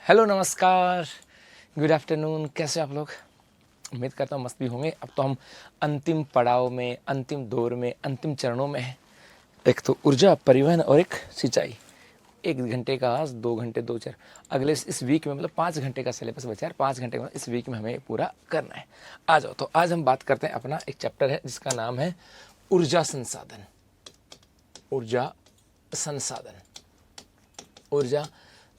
Hello, नमस्कार, good afternoon. कैसे आप लोग? उम्मीद करता हूँ मस्त भी होंगे। अब तो हम अंतिम पड़ाव में, अंतिम दौर में, अंतिम चरणों में हैं। एक तो ऊर्जा परिवहन और एक सिंचाई। 1 घंटे का, 2 घंटे, 2-4 अगले इस वीक में, मतलब 5 घंटे का सिलेबस बचा है। 5 घंटे का इस वीक में हमें पूरा करना है। आ जाओ, तो आज हम बात करते हैं, अपना एक चैप्टर है जिसका नाम है ऊर्जा संसाधन। ऊर्जा संसाधन, ऊर्जा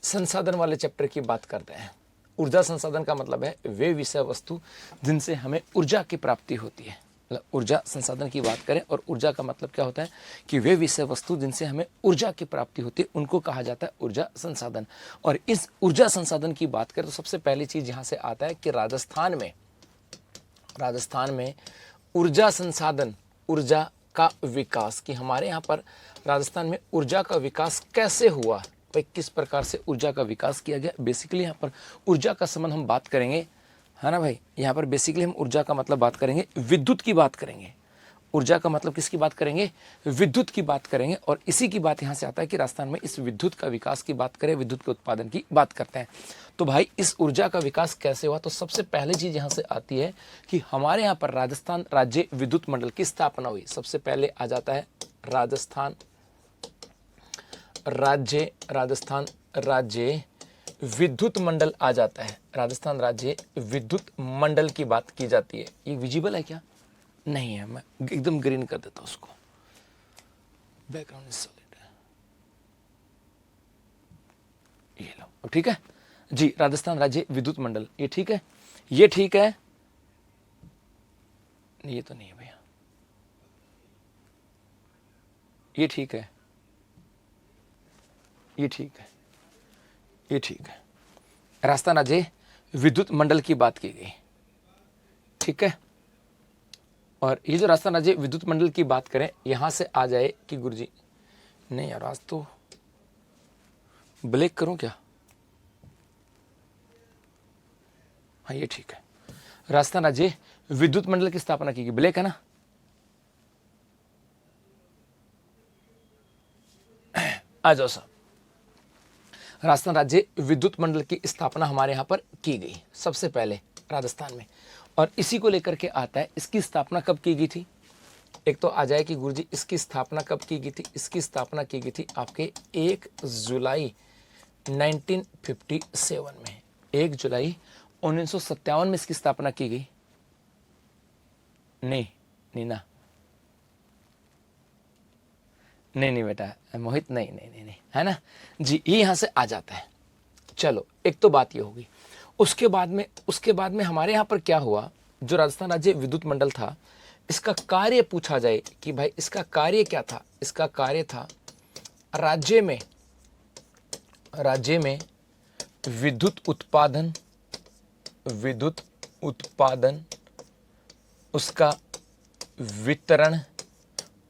संसाधन वाले चैप्टर की बात करते हैं। ऊर्जा संसाधन का मतलब है वे विषय वस्तु जिनसे हमें ऊर्जा की प्राप्ति होती है। मतलब ऊर्जा संसाधन की बात करें, और ऊर्जा का मतलब क्या होता है कि वे विषय वस्तु जिनसे हमें ऊर्जा की प्राप्ति होती है, उनको कहा जाता है ऊर्जा संसाधन। और इस ऊर्जा संसाधन की बात करें तो सबसे पहली चीज यहाँ से आता है कि राजस्थान में ऊर्जा संसाधन, ऊर्जा का विकास, कि हमारे यहाँ पर राजस्थान में ऊर्जा का विकास कैसे हुआ, भाई किस प्रकार से ऊर्जा का विकास किया गया। बेसिकली यहाँ पर ऊर्जा का संबंध हम बात करेंगे, है ना भाई। यहाँ पर बेसिकली हम ऊर्जा का मतलब बात करेंगे, विद्युत की बात करेंगे। ऊर्जा का मतलब किसकी बात करेंगे? विद्युत की बात करेंगे। और इसी की बात यहाँ से आता है कि राजस्थान में इस विद्युत का विकास की बात करें, विद्युत के उत्पादन की बात करते हैं। तो भाई इस ऊर्जा का विकास कैसे हुआ, तो सबसे पहले चीज यहाँ से आती है कि हमारे यहाँ पर राजस्थान राज्य विद्युत मंडल की स्थापना हुई। सबसे पहले आ जाता है राजस्थान राज्य विद्युत मंडल आ जाता है। राजस्थान राज्य विद्युत मंडल की बात की जाती है। ये विजिबल है क्या? नहीं है, मैं एकदम ग्रीन कर देता हूं उसको। बैकग्राउंड सॉलिड है, ये लो, अब ठीक है जी। राजस्थान राज्य विद्युत मंडल, ये ठीक है, ये ठीक है, ये तो नहीं है भैया, ये ठीक है, ये ठीक है, ये ठीक है। राजस्थान राज्य विद्युत मंडल की बात की गई, ठीक है। और ये जो राजस्थान राज्य विद्युत मंडल की बात करें, यहां से आ जाए कि गुरुजी, नहीं यार आज तो ब्लैक करूं क्या? हाँ ये ठीक है। राजस्थान राज्य विद्युत मंडल की स्थापना की गई, ब्लैक है ना। आ जाओ साहब, राजस्थान राज्य विद्युत मंडल की स्थापना हमारे यहां पर की गई सबसे पहले राजस्थान में। और इसी को लेकर के आता है, इसकी स्थापना कब की गई थी। एक तो आ जाए कि गुरुजी इसकी स्थापना कब की गई थी। इसकी स्थापना की गई थी आपके 1 जुलाई 1957 में। 1 जुलाई 1957 में इसकी स्थापना की गई। नहीं नीना, नहीं बेटा मोहित, नहीं नहीं नहीं नहीं, है ना जी। ये यहां से आ जाता है। चलो, एक तो बात ये होगी। उसके बाद में हमारे यहां पर क्या हुआ, जो राजस्थान राज्य विद्युत मंडल था, इसका कार्य पूछा जाए कि भाई इसका कार्य क्या था। इसका कार्य था राज्य में विद्युत उत्पादन, उसका वितरण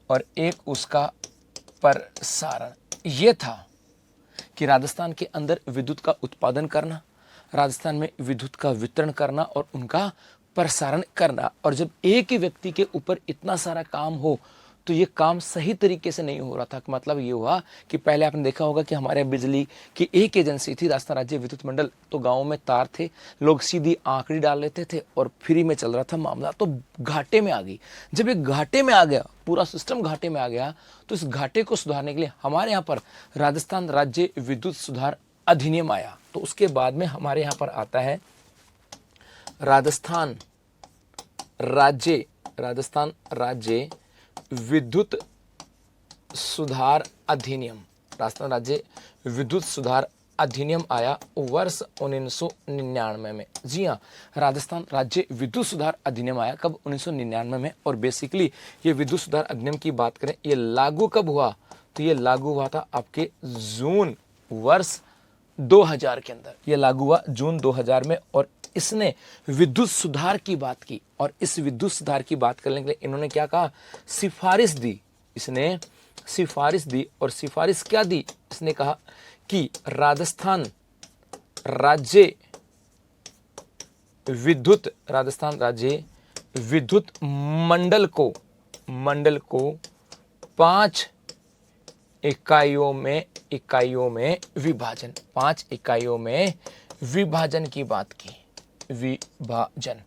और एक उसका प्रसारण। ये था कि राजस्थान के अंदर विद्युत का उत्पादन करना, राजस्थान में विद्युत का वितरण करना और उनका प्रसारण करना। और जब एक ही व्यक्ति के ऊपर इतना सारा काम हो तो ये काम सही तरीके से नहीं हो रहा था। मतलब ये हुआ कि पहले आपने देखा होगा कि हमारे बिजली की एक एजेंसी थी, राजस्थान राज्य विद्युत मंडल। तो गाँव में तार थे, लोग सीधी आंकड़ी डाल लेते थे और फ्री में चल रहा था मामला। तो घाटे में आ गई। जब ये घाटे में आ गया, पूरा सिस्टम घाटे में आ गया, तो इस घाटे को सुधारने के लिए हमारे यहाँ पर राजस्थान राज्य विद्युत सुधार अधिनियम आया। तो उसके बाद में हमारे यहाँ पर आता है राजस्थान राज्य विद्युत सुधार अधिनियम। राजस्थान राज्य विद्युत सुधार अधिनियम आया वर्ष 1999 में। जी हाँ, राजस्थान राज्य विद्युत सुधार अधिनियम आया कब? 1999 में। और बेसिकली ये विद्युत सुधार अधिनियम की बात करें, ये लागू कब हुआ, तो ये लागू हुआ था आपके जून वर्ष 2000 के अंदर। ये लागू हुआ जून 2000 में। और इसने विद्युत सुधार की बात की। और इस विद्युत सुधार की बात करने के लिए इन्होंने क्या कहा? सिफारिश दी। इसने सिफारिश दी। और सिफारिश क्या दी? इसने कहा कि राजस्थान राज्य विद्युत मंडल को 5 इकाइयों में विभाजन, 5 इकाइयों में विभाजन की बात की, विभाजन,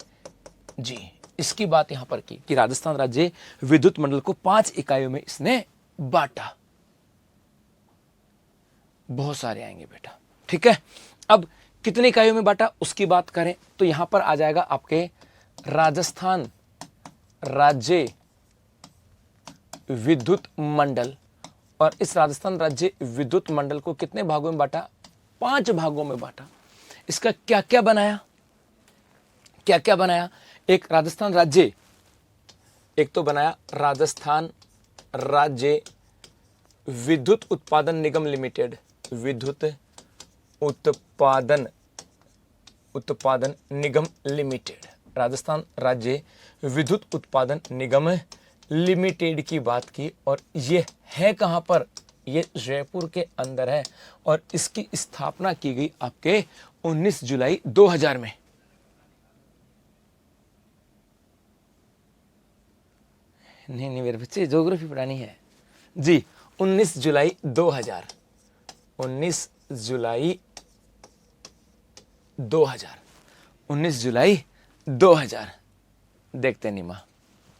जी इसकी बात यहां पर की कि राजस्थान राज्य विद्युत मंडल को 5 इकाइयों में इसने बांटा। बहुत सारे आएंगे बेटा, ठीक है। अब कितनी इकाइयों में बांटा उसकी बात करें तो यहां पर आ जाएगा आपके राजस्थान राज्य विद्युत मंडल, और इस राजस्थान राज्य विद्युत मंडल को कितने भागों में बांटा? 5 भागों में बांटा। इसका क्या क्या बनाया, क्या क्या बनाया? एक राजस्थान राज्य, एक तो बनाया राजस्थान राज्य विद्युत उत्पादन निगम लिमिटेड, विद्युत उत्पादन निगम लिमिटेड, राजस्थान राज्य विद्युत उत्पादन निगम लिमिटेड की बात की। और ये है कहां पर? ये जयपुर के अंदर है, और इसकी स्थापना की गई आपके 19 जुलाई 2000 में। नहीं मेरे बच्चे, ज्योग्राफी पढ़ानी है जी। 19 जुलाई 2000, 19 जुलाई 2000, 19 जुलाई 2000, देखते हैं नीमा,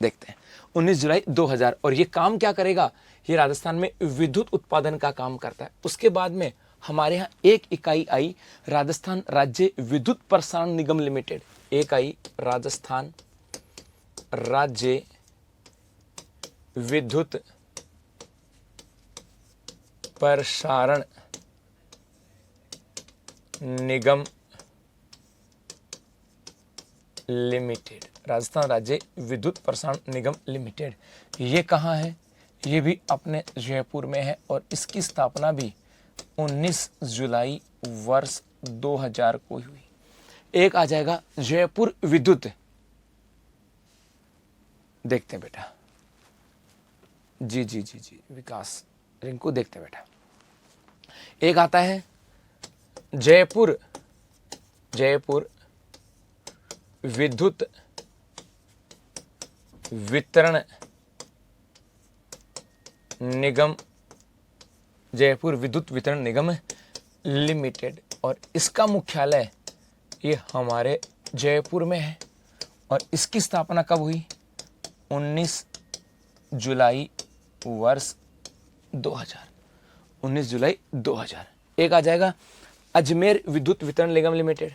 देखते हैं 19 जुलाई 2000। और ये काम क्या करेगा? ये राजस्थान में विद्युत उत्पादन का काम करता है। उसके बाद में हमारे यहाँ एक इकाई आई राजस्थान राज्य विद्युत प्रसारण निगम लिमिटेड, एक आई राजस्थान राज्य विद्युत प्रसारण निगम लिमिटेड, राजस्थान राज्य विद्युत प्रसारण निगम लिमिटेड। ये कहाँ है? ये भी अपने जयपुर में है, और इसकी स्थापना भी 19 जुलाई वर्ष 2000 को हुई। एक आ जाएगा जयपुर विद्युत, देखते हैं बेटा, जी जी जी जी विकास रिंकू, देखते हैं बेटा। एक आता है जयपुर विद्युत वितरण निगम, जयपुर विद्युत वितरण निगम लिमिटेड, और इसका मुख्यालय ये हमारे जयपुर में है। और इसकी स्थापना कब हुई? 19 जुलाई वर्ष 2000, 19 जुलाई 2000। एक आ जाएगा अजमेर विद्युत वितरण निगम लिमिटेड,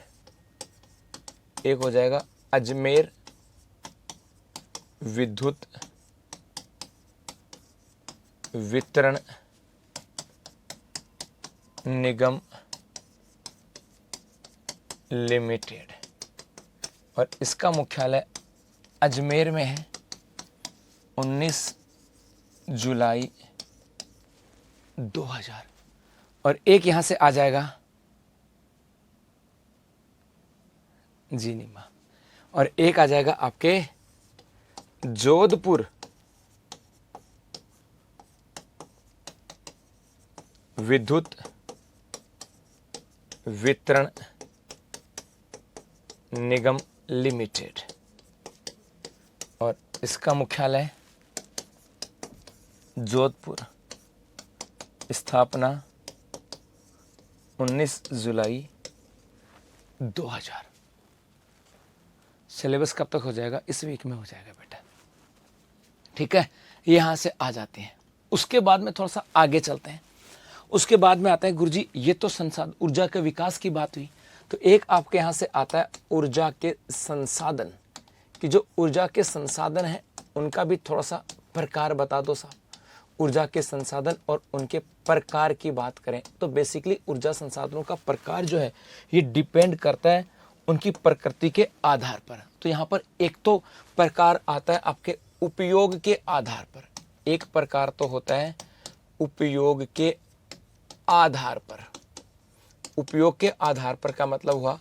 एक हो जाएगा अजमेर विद्युत वितरण निगम लिमिटेड, और इसका मुख्यालय अजमेर में है। 19 जुलाई 2000। और एक यहां से आ जाएगा जी नीमा, और एक आ जाएगा आपके जोधपुर विद्युत वितरण निगम लिमिटेड, और इसका मुख्यालय जोधपुर, स्थापना 19 जुलाई 2000। सिलेबस कब तक हो जाएगा? इस वीक में हो जाएगा बेटा, ठीक है। यहां से आ जाते हैं, उसके बाद में थोड़ा सा आगे चलते हैं। उसके बाद में आता है गुरुजी, ये तो संसाधन ऊर्जा के विकास की बात हुई, तो एक आपके यहां से आता है ऊर्जा के संसाधन, कि जो ऊर्जा के संसाधन हैं उनका भी थोड़ा सा प्रकार बता दो साहब। ऊर्जा के संसाधन और उनके प्रकार की बात करें तो बेसिकली ऊर्जा संसाधनों का प्रकार जो है ये डिपेंड करता है उनकी प्रकृति के आधार पर। तो यहाँ पर एक तो प्रकार आता है आपके उपयोग के आधार पर, एक प्रकार तो होता है उपयोग के आधार पर। उपयोग के आधार पर का मतलब हुआ,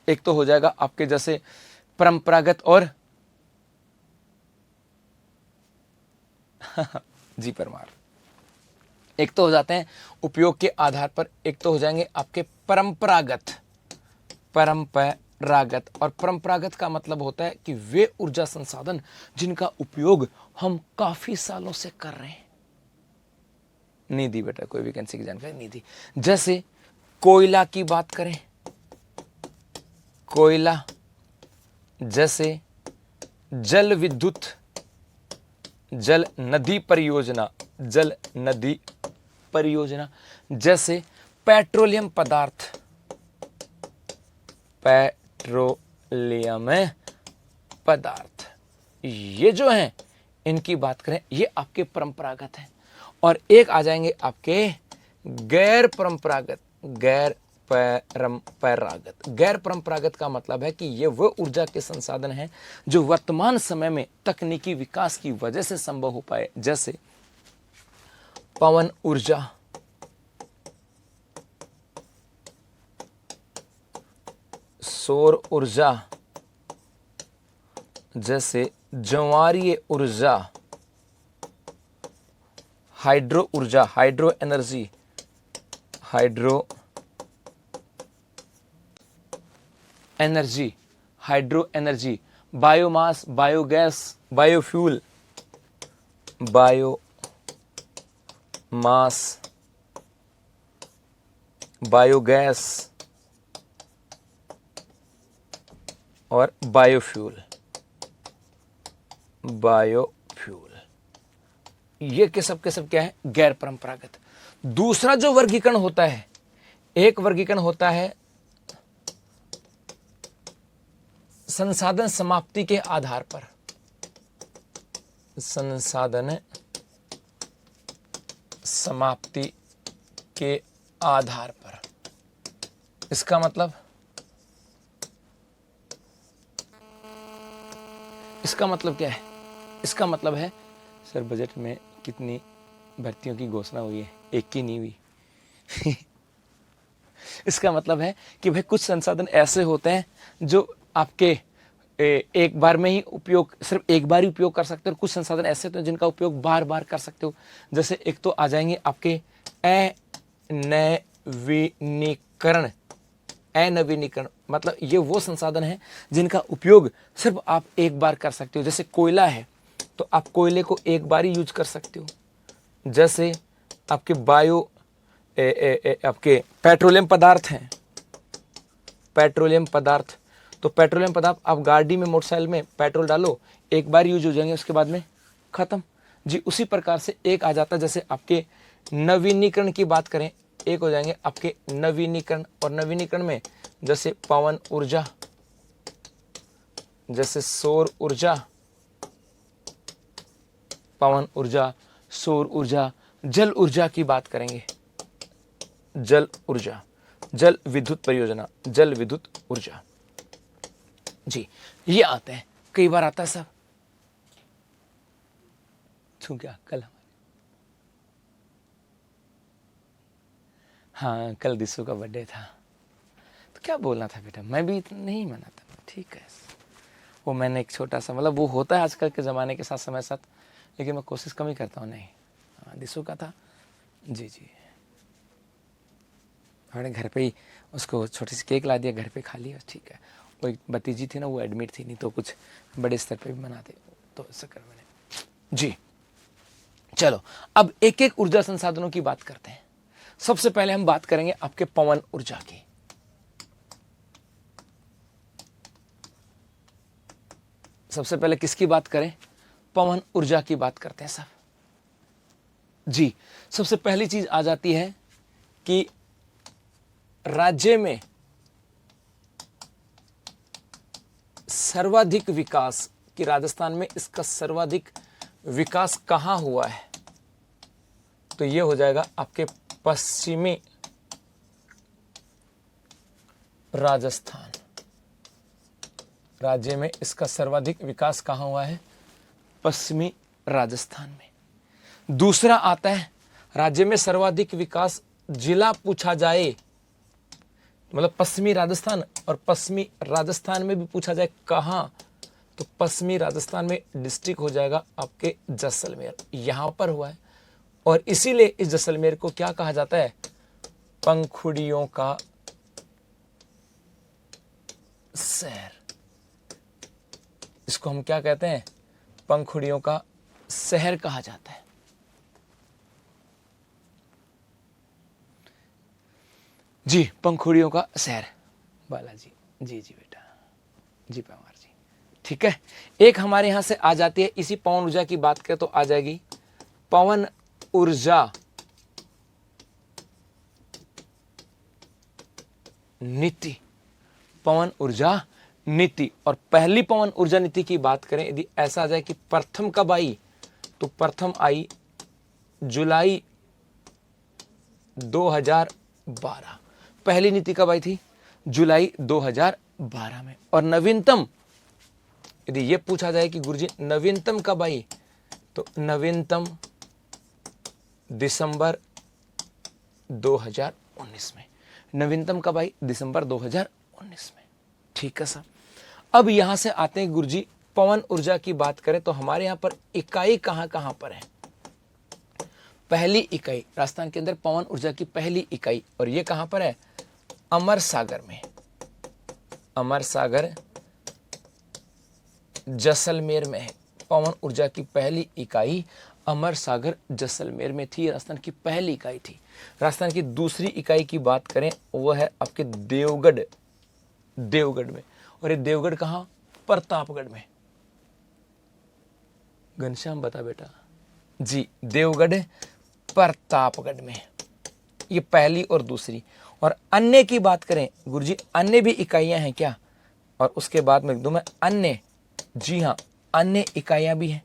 एक तो हो जाएगा आपके जैसे परंपरागत और जी परमार, एक तो हो जाते हैं उपयोग के आधार पर, एक तो हो जाएंगे आपके परंपरागत। और परंपरागत का मतलब होता है कि वे ऊर्जा संसाधन जिनका उपयोग हम काफी सालों से कर रहे हैं। नहीं दी बेटा, कोई वैकेंसी की जानकारी नहीं दी। जैसे कोयला की बात करें, कोयला जैसे जल विद्युत, जल नदी परियोजना, जल नदी परियोजना, जैसे पेट्रोलियम पदार्थ, पेट्रोलियम पदार्थ, ये जो हैं इनकी बात करें, ये आपके परंपरागत हैं। और एक आ जाएंगे आपके गैर परंपरागत। गैर परंपरागत, गैर परंपरागत का मतलब है कि ये वो ऊर्जा के संसाधन हैं जो वर्तमान समय में तकनीकी विकास की वजह से संभव हो पाए, जैसे पवन ऊर्जा, सौर ऊर्जा, जैसे ज्वारीय ऊर्जा, हाइड्रो ऊर्जा, hydro energy, hydro energy, hydro energy, biomass, biogas, biofuel, biomass, biogas और बायोफ्यूल, बायोफ्यूल, ये के सब क्या है? गैर परंपरागत। दूसरा जो वर्गीकरण होता है, एक वर्गीकरण होता है संसाधन समाप्ति के आधार पर, संसाधन समाप्ति के आधार पर। इसका मतलब क्या है? इसका मतलब है सर बजट में कितनी भर्तियों की घोषणा हुई है, एक की नहीं हुई। इसका मतलब है कि भाई कुछ संसाधन ऐसे होते हैं जो आपके एक बार में ही उपयोग, सिर्फ एक बार ही उपयोग कर सकते हो, और कुछ संसाधन ऐसे होते हैं जिनका उपयोग बार बार कर सकते हो। जैसे एक तो आ जाएंगे आपके अनवीनीकरण। अनवीनीकरण मतलब ये वो संसाधन है जिनका उपयोग सिर्फ आप एक बार कर सकते हो। जैसे कोयला है तो आप कोयले को एक बार ही यूज कर सकते हो। जैसे आपके आपके पेट्रोलियम पदार्थ हैं, पेट्रोलियम पदार्थ, तो पेट्रोलियम पदार्थ आप गाड़ी में, मोटरसाइकिल में पेट्रोल डालो, एक बार यूज हो जाएंगे, उसके बाद में खत्म जी। उसी प्रकार से एक आ जाता है, जैसे आपके नवीनीकरण की बात करें, एक हो जाएंगे आपके नवीनीकरण। और नवीनीकरण में जैसे पवन ऊर्जा, जैसे सौर ऊर्जा, पवन ऊर्जा, सौर ऊर्जा, जल ऊर्जा की बात करेंगे, जल ऊर्जा, जल विद्युत परियोजना, जल विद्युत ऊर्जा जी, ये आते हैं। कई बार आता है सब छू क्या कल हमारे, हाँ कल दिसू का बर्थडे था, तो क्या बोलना था बेटा, मैं भी नहीं मनाता, ठीक है। वो मैंने एक छोटा सा, मतलब वो होता है आजकल के ज़माने के साथ समय साथ, लेकिन मैं कोशिश कम ही करता हूँ। नहीं, हाँ दिसू का था जी जी, हमने घर पे ही उसको छोटी सी केक ला दिया, घर पे खा लिया, ठीक है। वो एक भतीजी थी ना, वो एडमिट थी, नहीं तो कुछ बड़े स्तर पे भी मनाते, तो ऐसा कर मैंने जी। चलो अब एक एक ऊर्जा संसाधनों की बात करते हैं। सबसे पहले हम बात करेंगे आपके पवन ऊर्जा की। सबसे पहले किसकी बात करें? पवन ऊर्जा की बात करते हैं साहब जी। सबसे पहली चीज आ जाती है कि राज्य में सर्वाधिक विकास, कि राजस्थान में इसका सर्वाधिक विकास कहां हुआ है, तो यह हो जाएगा आपके पश्चिमी राजस्थान। राज्य में इसका सर्वाधिक विकास कहां हुआ है? पश्चिमी राजस्थान में। दूसरा आता है, राज्य में सर्वाधिक विकास जिला पूछा जाए, मतलब पश्चिमी राजस्थान, और पश्चिमी राजस्थान में भी पूछा जाए कहां, तो पश्चिमी राजस्थान में डिस्ट्रिक्ट हो जाएगा आपके जैसलमेर, यहां पर हुआ है। और इसीलिए इस जैसलमेर को क्या कहा जाता है? पंखुड़ियों का शहर। इसको हम क्या कहते हैं? पंखुड़ियों का शहर कहा जाता है। जी, पंखुड़ियों का शहर बालाजी। जी जी बेटा, जी पवार जी, ठीक है। एक हमारे यहां से आ जाती है, इसी पवन ऊर्जा की बात करें तो आ जाएगी पवन ऊर्जा नीति। पवन ऊर्जा नीति। और पहली पवन ऊर्जा नीति की बात करें यदि ऐसा आ जाए कि प्रथम कब आई, तो प्रथम आई जुलाई 2012। पहली नीति कब आई थी? जुलाई 2012 में। और नवीनतम यदि ये पूछा जाए कि गुरुजी नवीनतम कब आई, तो नवीनतम दिसंबर 2019 में। नवीनतम कब आई? दिसंबर 2019 में। ठीक है सर। अब यहां से आते हैं गुरुजी, पवन ऊर्जा की बात करें तो हमारे यहां पर इकाई कहां कहां पर है? पहली इकाई राजस्थान के अंदर पवन ऊर्जा की पहली इकाई, और ये कहां पर है? अमर सागर में। अमर सागर जैसलमेर में है। पवन ऊर्जा की पहली इकाई अमर सागर जैसलमेर में थी, राजस्थान की पहली इकाई थी। राजस्थान की दूसरी इकाई की बात करें वो है आपके देवगढ़, देवगढ़ में। और ये देवगढ़ कहां? प्रतापगढ़ में। घनश्याम बता बेटा। जी, देवगढ़ प्रतापगढ़ में, ये पहली और दूसरी। और अन्य की बात करें गुरुजी, अन्य भी इकाइयां हैं क्या? और उसके बाद में एकदम अन्य, जी हाँ, अन्य इकाइयां भी हैं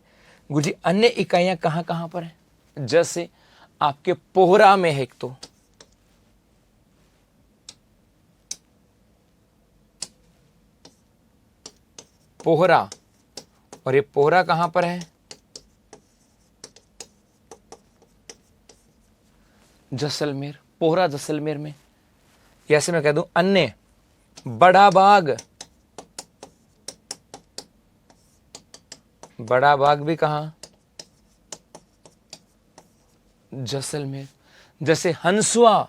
गुरुजी। अन्य इकाइयां कहां कहां पर हैं? जैसे आपके पोहरा में है एक, तो पोहरा, और ये पोहरा कहां पर है? जैसलमेर। पोहरा जैसलमेर में। ऐसे मैं कह दूं अन्य बड़ा बाग, बड़ा बाग भी कहां? जैसलमेर। जैसे हंसुआ,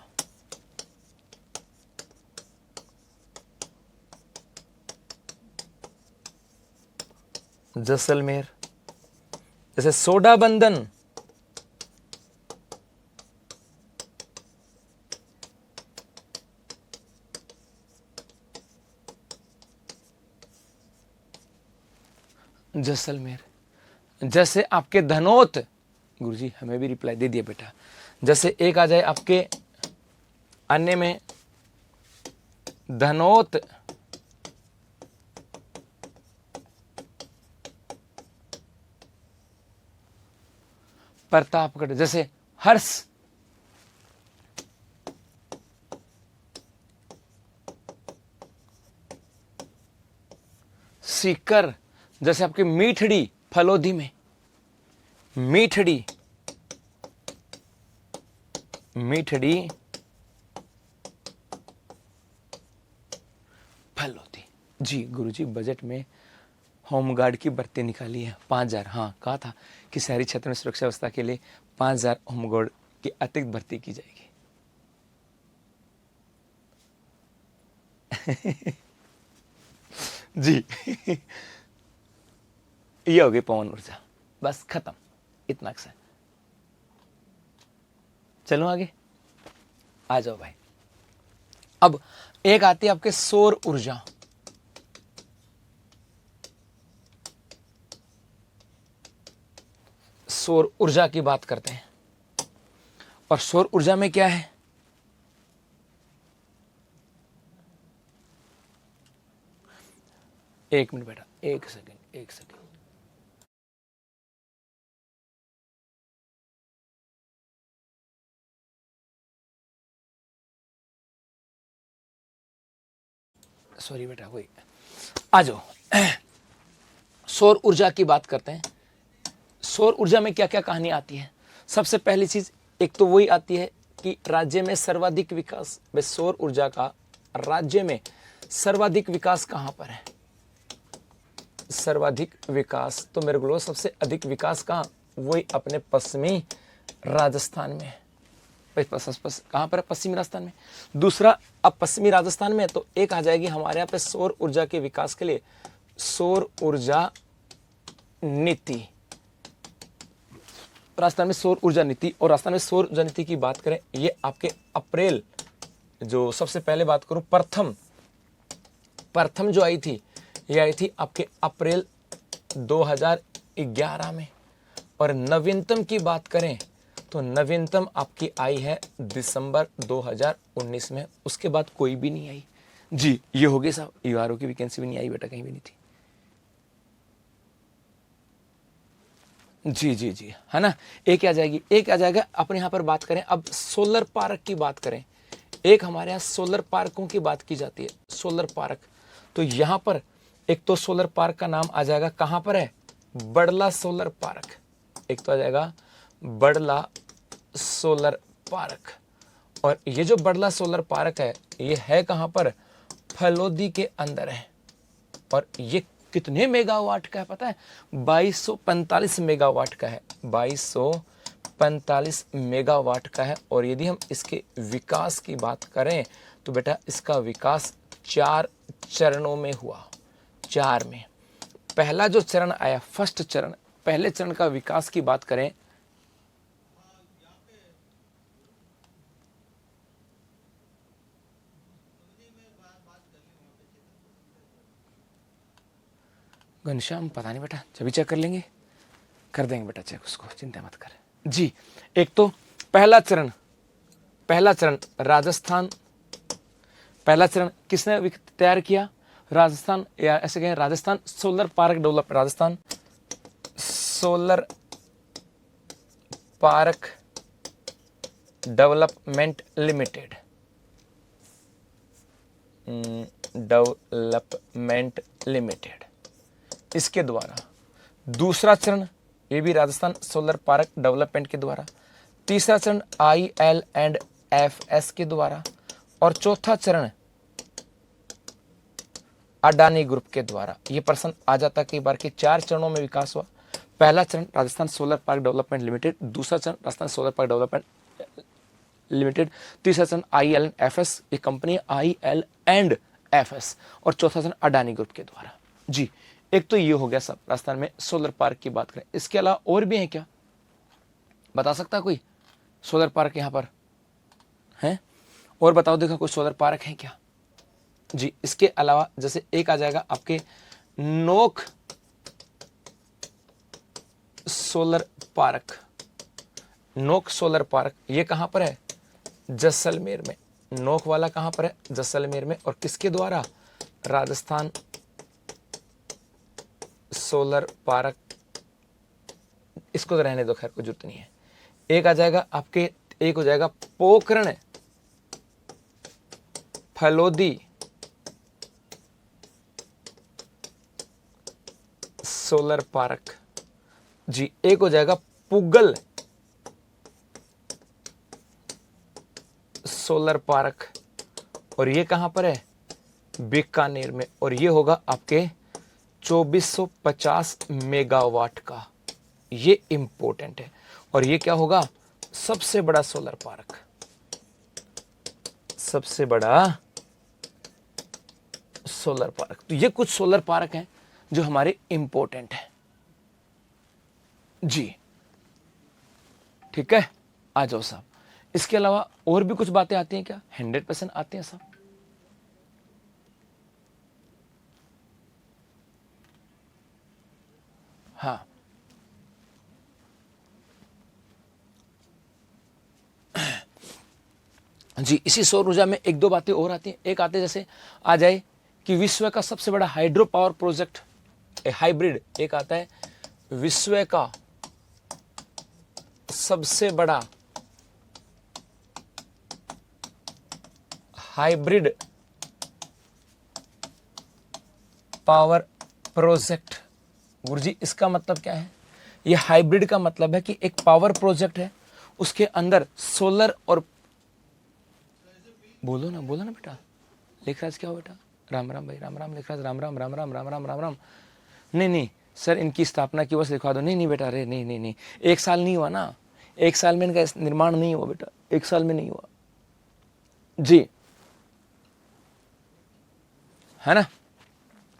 जैसलमेर। जैसे सोडा बंदन, जैसलमेर। जैसे आपके धनोत, गुरुजी हमें भी रिप्लाई दे दिया बेटा। जैसे एक आ जाए आपके अन्य में धनोत, प्रतापगढ़। जैसे हर्ष, सीकर। जैसे आपके मीठड़ी, फलोदी में, मीठड़ी, मीठड़ी फलोदी। जी गुरुजी, बजट में होमगार्ड की भर्ती निकाली है 5000। हाँ, कहा था कि शहरी क्षेत्र में सुरक्षा व्यवस्था के लिए 5000 होमगार्ड की अतिरिक्त भर्ती की जाएगी। जी ये हो गई पवन ऊर्जा, बस खत्म, इतना अक्सर। चलो आगे, आ जाओ भाई। अब एक आती है आपके सौर ऊर्जा। सौर ऊर्जा की बात करते हैं, और सौर ऊर्जा में क्या है? एक मिनट बेटा, एक सेकंड, एक सेकंड। सॉरी बेटा, कोई आ जाओ। सौर ऊर्जा की बात करते हैं। सौर ऊर्जा में क्या क्या कहानी आती है? सबसे पहली चीज एक तो वही आती है कि राज्य में सर्वाधिक विकास। भाई सौर ऊर्जा का राज्य में सर्वाधिक विकास कहां पर है? सर्वाधिक विकास तो मेरे को सबसे अधिक विकास कहां? वही अपने पश्चिमी राजस्थान में है। कहां पर है? पश्चिमी राजस्थान में। दूसरा, अब पश्चिमी राजस्थान में तो एक आ जाएगी हमारे यहाँ पे सौर ऊर्जा के विकास के लिए सौर ऊर्जा नीति। राजस्थान में सौर ऊर्जा नीति। और राजस्थान में सौर ऊर्जा नीति की बात करें, ये आपके अप्रैल जो सबसे पहले बात करूं, प्रथम जो आई थी, ये आई थी आपके अप्रैल 2011 में। और नवीनतम की बात करें तो नवीनतम आपकी आई है दिसंबर 2019 में, उसके बाद कोई भी नहीं आई। जी ये हो गए साहब, यूआरओ की वैकेंसी भी नहीं आई बेटा, कहीं भी नहीं थी। जी जी जी, है ना। एक आ जाएगी, एक आ जाएगा। अपने यहाँ पर बात करें अब सोलर पार्क की बात करें, एक हमारे यहाँ सोलर पार्कों की बात की जाती है, सोलर पार्क। तो यहाँ पर एक तो सोलर पार्क का नाम आ जाएगा, कहाँ पर है, बड़ला सोलर पार्क। एक तो आ जाएगा बड़ला सोलर पार्क। और ये जो बड़ला सोलर पार्क है, ये है कहाँ पर, फलोदी के अंदर है। और ये कितने मेगावाट का है पता है, 2245 मेगावाट का है, 2245 मेगावाट का है। और यदि हम इसके विकास की बात करें तो बेटा इसका विकास 4 चरणों में हुआ, 4 में। पहला जो चरण आया, फर्स्ट चरण, पहले चरण का विकास की बात करें, घनश्याम पता नहीं बेटा, जब भी चेक कर लेंगे, कर देंगे बेटा चेक, उसको चिंता मत कर। जी एक तो पहला चरण राजस्थान, पहला चरण किसने तैयार किया, राजस्थान, या ऐसे कहें Rajasthan solar park develop, Rajasthan solar park development limited, development limited, इसके द्वारा। दूसरा चरण ये भी राजस्थान सोलर पार्क डेवलपमेंट के द्वारा। तीसरा चरण IL&FS के द्वारा। और चौथा चरण अडानी ग्रुप के द्वारा। ये प्रश्न आ जाता कई बार कि 4 चरणों में विकास हुआ। पहला चरण Rajasthan solar park development limited, दूसरा चरण Rajasthan solar park development limited, तीसरा चरण IL&FS, ये कंपनी IL&FS, और चौथा चरण अडानी ग्रुप के द्वारा। जी एक तो ये हो गया सब राजस्थान में सोलर पार्क की बात करें। इसके अलावा और भी है क्या, बता सकता कोई सोलर पार्क यहाँ पर है, और बताओ देखो कोई सोलर पार्क है क्या। जी इसके अलावा जैसे एक आ जाएगा आपके नोक सोलर पार्क, नोक सोलर पार्क, ये कहां पर है, जैसलमेर में। नोक वाला कहां पर है, जैसलमेर में। और किसके द्वारा, राजस्थान सोलर पार्क, इसको तो रहने दो, खैर कोई जरूरत नहीं है। एक आ जाएगा आपके, एक हो जाएगा पोखरण फलोदी सोलर पार्क। जी एक हो जाएगा पुगल सोलर पार्क, और ये कहां पर है, बीकानेर में। और ये होगा आपके 2450 मेगावाट का, ये इंपॉर्टेंट है। और ये क्या होगा, सबसे बड़ा सोलर पार्क, सबसे बड़ा सोलर पार्क। तो ये कुछ सोलर पार्क हैं जो हमारे इंपॉर्टेंट है। जी ठीक है, आ जाओ साहब। इसके अलावा और भी कुछ बातें आती हैं क्या, 100% आती हैं साहब। हाँ जी, इसी सौर ऊर्जा में एक दो बातें और आती हैं। एक आते जैसे आ जाए कि विश्व का सबसे बड़ा हाइड्रो पावर प्रोजेक्ट, हाइब्रिड, एक आता है विश्व का सबसे बड़ा हाइब्रिड पावर प्रोजेक्ट। गुरुजी इसका मतलब क्या है, ये हाइब्रिड का मतलब है कि एक पावर प्रोजेक्ट है, उसके अंदर सोलर और, बोलो ना बेटा, लेखराज क्या हो बेटा, राम राम भाई, राम राम लेखराज, राम राम राम राम राम राम राम राम। नहीं सर, इनकी स्थापना की बस लिखवा दो। नहीं बेटा, अरे नहीं, 1 साल नहीं हुआ ना, 1 साल में इनका निर्माण नहीं हुआ बेटा, 1 साल में नहीं हुआ जी, है ना।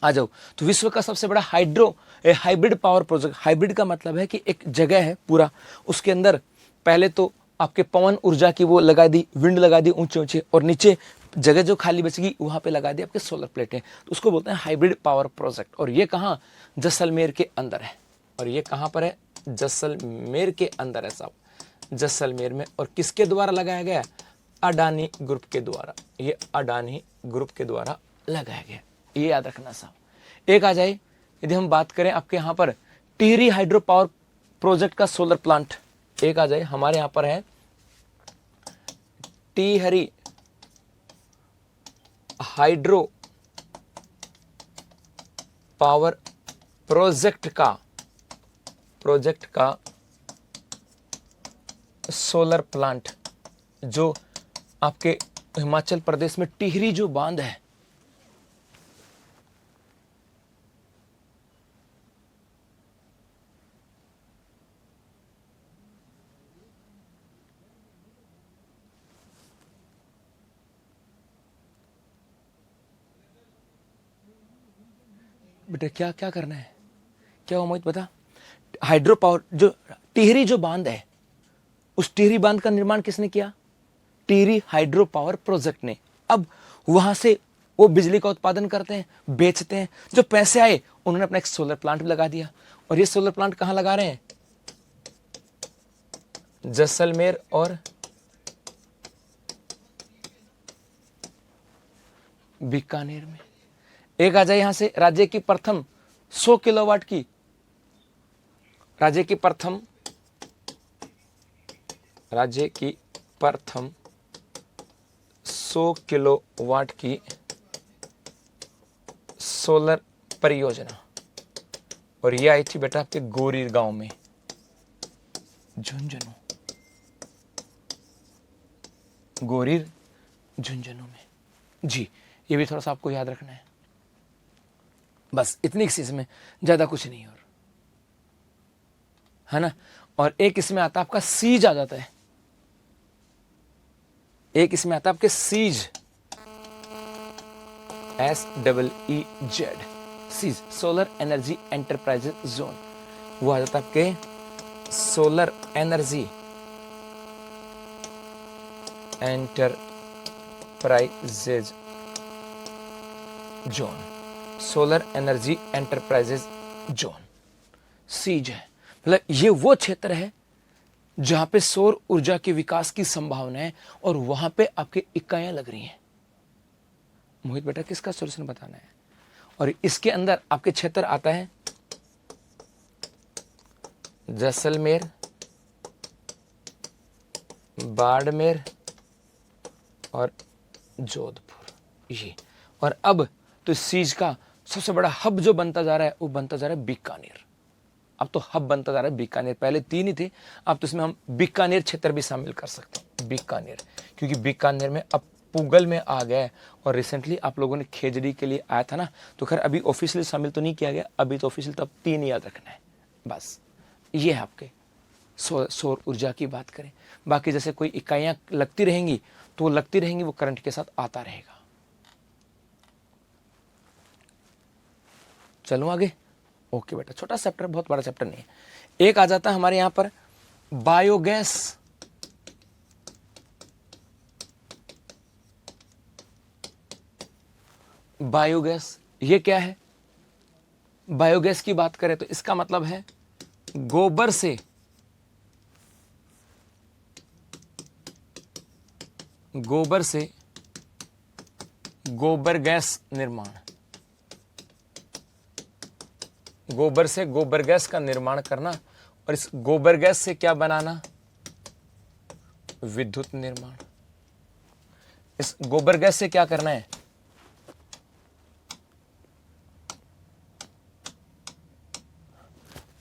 आ जाओ, तो विश्व का सबसे बड़ा हाइब्रिड पावर प्रोजेक्ट। हाइब्रिड का मतलब है कि एक जगह है पूरा, उसके अंदर पहले तो आपके पवन ऊर्जा की वो लगा दी, विंड लगा दी ऊंचे ऊंचे, और नीचे जगह जो खाली बचेगी वहां पे लगा दी आपके सोलर प्लेटें। तो उसको बोलते हैं हाइब्रिड पावर प्रोजेक्ट। और ये कहाँ, जैसलमेर के अंदर है। और ये कहाँ पर है, जैसलमेर के अंदर है साहब, जैसलमेर में। और किसके द्वारा लगाया गया, अडानी ग्रुप के द्वारा। ये अडानी ग्रुप के द्वारा लगाया गया, ये याद रखना साहब। एक आ जाए, यदि हम बात करें आपके यहाँ पर टिहरी हाइड्रो पावर प्रोजेक्ट का सोलर प्लांट, एक आ जाए हमारे यहाँ पर है टिहरी हाइड्रो पावर प्रोजेक्ट का सोलर प्लांट, जो आपके हिमाचल प्रदेश में टिहरी जो बांध है, बेटा क्या क्या करना है, क्या हुआ मोहित बता। हाइड्रो पावर जो टिहरी जो बांध है, उस टिहरी बांध का निर्माण किसने किया, टिहरी हाइड्रो पावर प्रोजेक्ट ने। अब वहां से वो बिजली का उत्पादन करते हैं, बेचते हैं, जो पैसे आए उन्होंने अपना एक सोलर प्लांट भी लगा दिया। और ये सोलर प्लांट कहां लगा रहे हैं, जैसलमेर और बीकानेर में। एक आ जाए यहां से राज्य की प्रथम 100 किलोवाट की, राज्य की प्रथम 100 किलोवाट की सोलर परियोजना। और ये आई थी बेटा आपके गोरीर गांव में, झुंझुनू, गोरीर झुंझुनू में जी। ये भी थोड़ा सा आपको याद रखना है, बस इतनी चीज में, ज्यादा कुछ नहीं और, है ना। और एक इसमें आता आपका सीज आ जाता है, एक इसमें आता आपके SEEZ, SEEZ, SEEZ, solar energy enterprises zone. वो आ जाता आपके solar energy enterprises zone, solar energy enterprises zone, SEEZ है। मतलब ये वो क्षेत्र है जहां पे सौर ऊर्जा के विकास की संभावना है, और वहां पे आपके इकाइयां लग रही हैं। मोहित बेटा किसका सोल्यूशन बताना है। और इसके अंदर आपके क्षेत्र आता है जैसलमेर, बाड़मेर और जोधपुर, ये। और अब तो इस चीज का सबसे बड़ा हब जो बनता जा रहा है, वो बनता जा रहा है बीकानेर। अब तो हब बनता जा रहा है बीकानेर, पहले 3 ही थे, अब तो इसमें हम बीकानेर क्षेत्र भी शामिल कर सकते हैं, बीकानेर। क्योंकि बीकानेर में अब पूगल में आ गया है। और रिसेंटली आप लोगों ने खेजड़ी के लिए आया था ना, तो खैर अभी ऑफिशियली शामिल तो नहीं किया गया, अभी तो ऑफिशियल तब 3 याद रखना है बस। ये है आपके सौर ऊर्जा की बात करें। बाकी जैसे कोई इकाइयां लगती रहेंगी तो वो लगती रहेंगी, वो करंट के साथ आता रहेगा। चलूं आगे, ओके बेटा, छोटा चैप्टर, बहुत बड़ा चैप्टर नहीं है। एक आ जाता है हमारे यहां पर बायोगैस, बायोगैस ये क्या है। बायोगैस की बात करें तो इसका मतलब है गोबर से गोबर गैस निर्माण, गोबर से गोबर गैस का निर्माण करना। और इस गोबर गैस से क्या बनाना, विद्युत निर्माण। इस गोबर गैस से क्या करना है,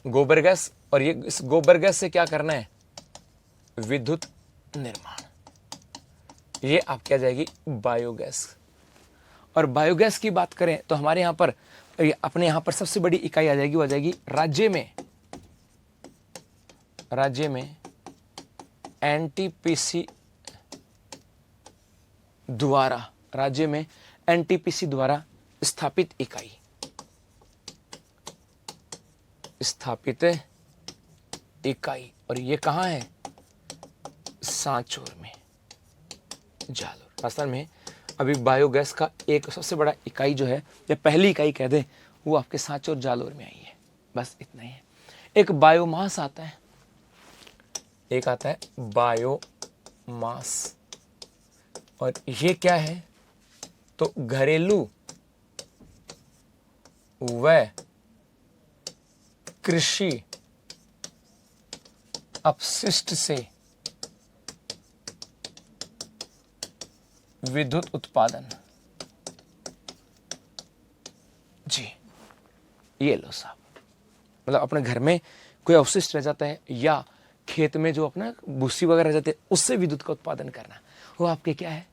गोबर गैस। और ये इस गोबर गैस से क्या करना है, विद्युत निर्माण। ये आप क्या जाएगी, बायोगैस। और बायोगैस की बात करें तो हमारे यहां पर, अपने यहां पर सबसे बड़ी इकाई आ जाएगी, वो आ जाएगी राज्य में एनटीपीसी द्वारा, राज्य में एनटीपीसी द्वारा स्थापित इकाई, स्थापित इकाई। और ये कहां है, सांचौर में जालोर। असल में अभी बायोगैस का एक सबसे बड़ा इकाई जो है, या पहली इकाई कह दें, वो आपके सांचौर जालोर में आई है। बस इतना ही है। एक बायोमास आता है, एक आता है बायोमास, और ये क्या है? तो घरेलू व कृषि अपशिष्ट से विद्युत उत्पादन। जी, ये लो साहब, मतलब अपने घर में कोई अवशिष्ट रह जाता है या खेत में जो अपना भूसी वगैरह रह जाते हैं, उससे विद्युत का उत्पादन करना, वो आपके क्या है?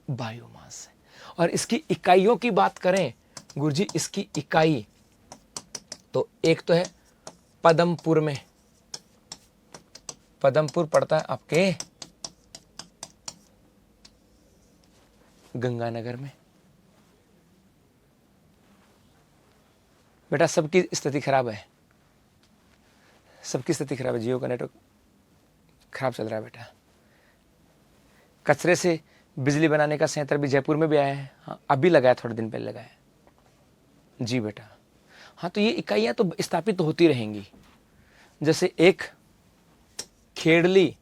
बायोमास है। और इसकी इकाइयों की बात करें गुरुजी, इसकी इकाई तो एक तो है पदमपुर में, पदमपुर पड़ता है आपके गंगानगर में। बेटा सबकी स्थिति खराब है, सबकी स्थिति खराब है। जियो का नेटवर्क खराब चल रहा है बेटा। कचरे से बिजली बनाने का संयंत्र भी जयपुर में भी आया है। हाँ, अभी लगाया, थोड़े दिन पहले लगाया। जी बेटा, हाँ, तो ये इकाइयां तो स्थापित तो होती रहेंगी। जैसे एक खेड़ली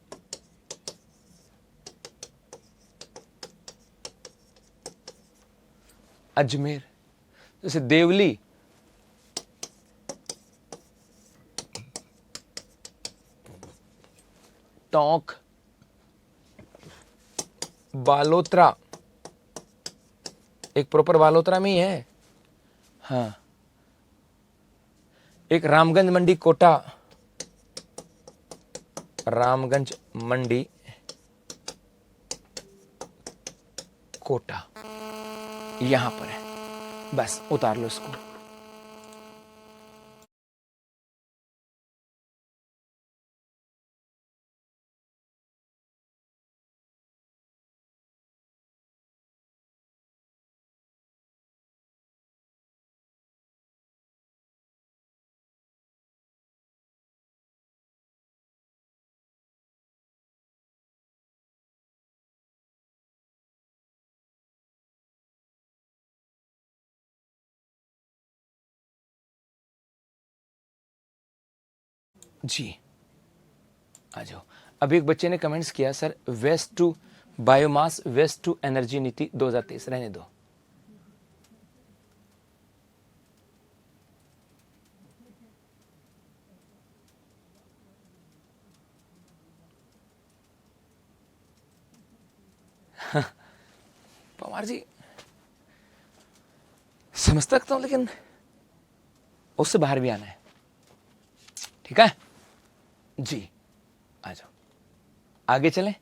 अजमेर, जैसे देवली टोंक, बालोतरा, एक प्रॉपर बालोतरा में ही है। हाँ, एक रामगंज मंडी कोटा, रामगंज मंडी कोटा यहां पर है। बस उतार लो इसको। जी आ जाओ। अभी एक बच्चे ने कमेंट्स किया, sir waste to biomass waste to energy नीति 2023, रहने दो। पवार जी समझ सकता हूं, लेकिन उससे बाहर भी आना है। ठीक है जी, आ जाओ। आगे चलें,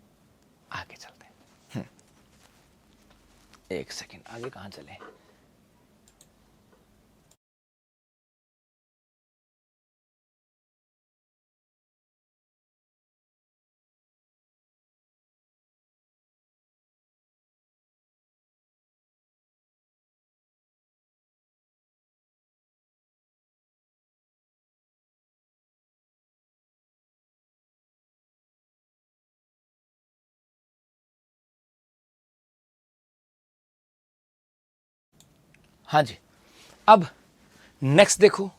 आगे चलते हैं। एक सेकंड, आगे कहां चले? हाँ जी, अब नेक्स्ट देखो,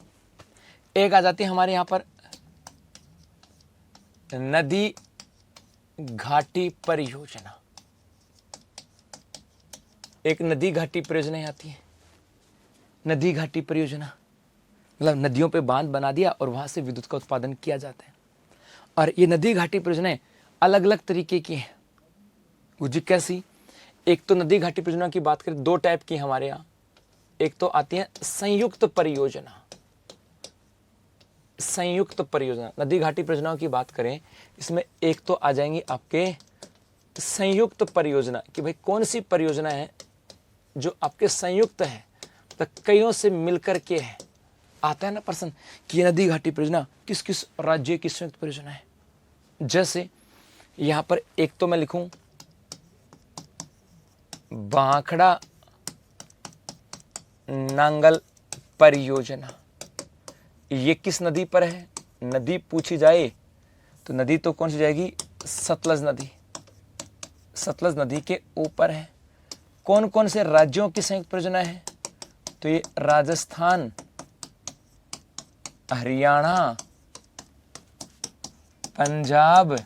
एक आ जाती है हमारे यहां पर नदी घाटी परियोजना। एक नदी घाटी परियोजना आती है। नदी घाटी परियोजना मतलब नदियों पे बांध बना दिया और वहां से विद्युत का उत्पादन किया जाता है। और ये नदी घाटी परियोजनाएं अलग अलग तरीके की हैं। जी कैसी? एक तो नदी घाटी परियोजना की बात करें, दो टाइप की हमारे यहाँ। एक तो आती है संयुक्त परियोजना। संयुक्त परियोजना, नदी घाटी परियोजनाओं की बात करें, इसमें एक तो आ जाएंगी आपके संयुक्त परियोजना, कि भाई कौन सी परियोजना है जो आपके संयुक्त है, तो कईयों से मिलकर के है। आता है ना प्रश्न कि नदी घाटी परियोजना किस किस राज्य की संयुक्त परियोजना है। जैसे यहां पर एक तो मैं लिखूं भाखड़ा नांगल परियोजना। ये किस नदी पर है? नदी पूछी जाए तो नदी तो कौन सी जाएगी? सतलज नदी। सतलज नदी के ऊपर है। कौन कौन से राज्यों की संयुक्त परियोजना है? तो ये राजस्थान, हरियाणा, पंजाब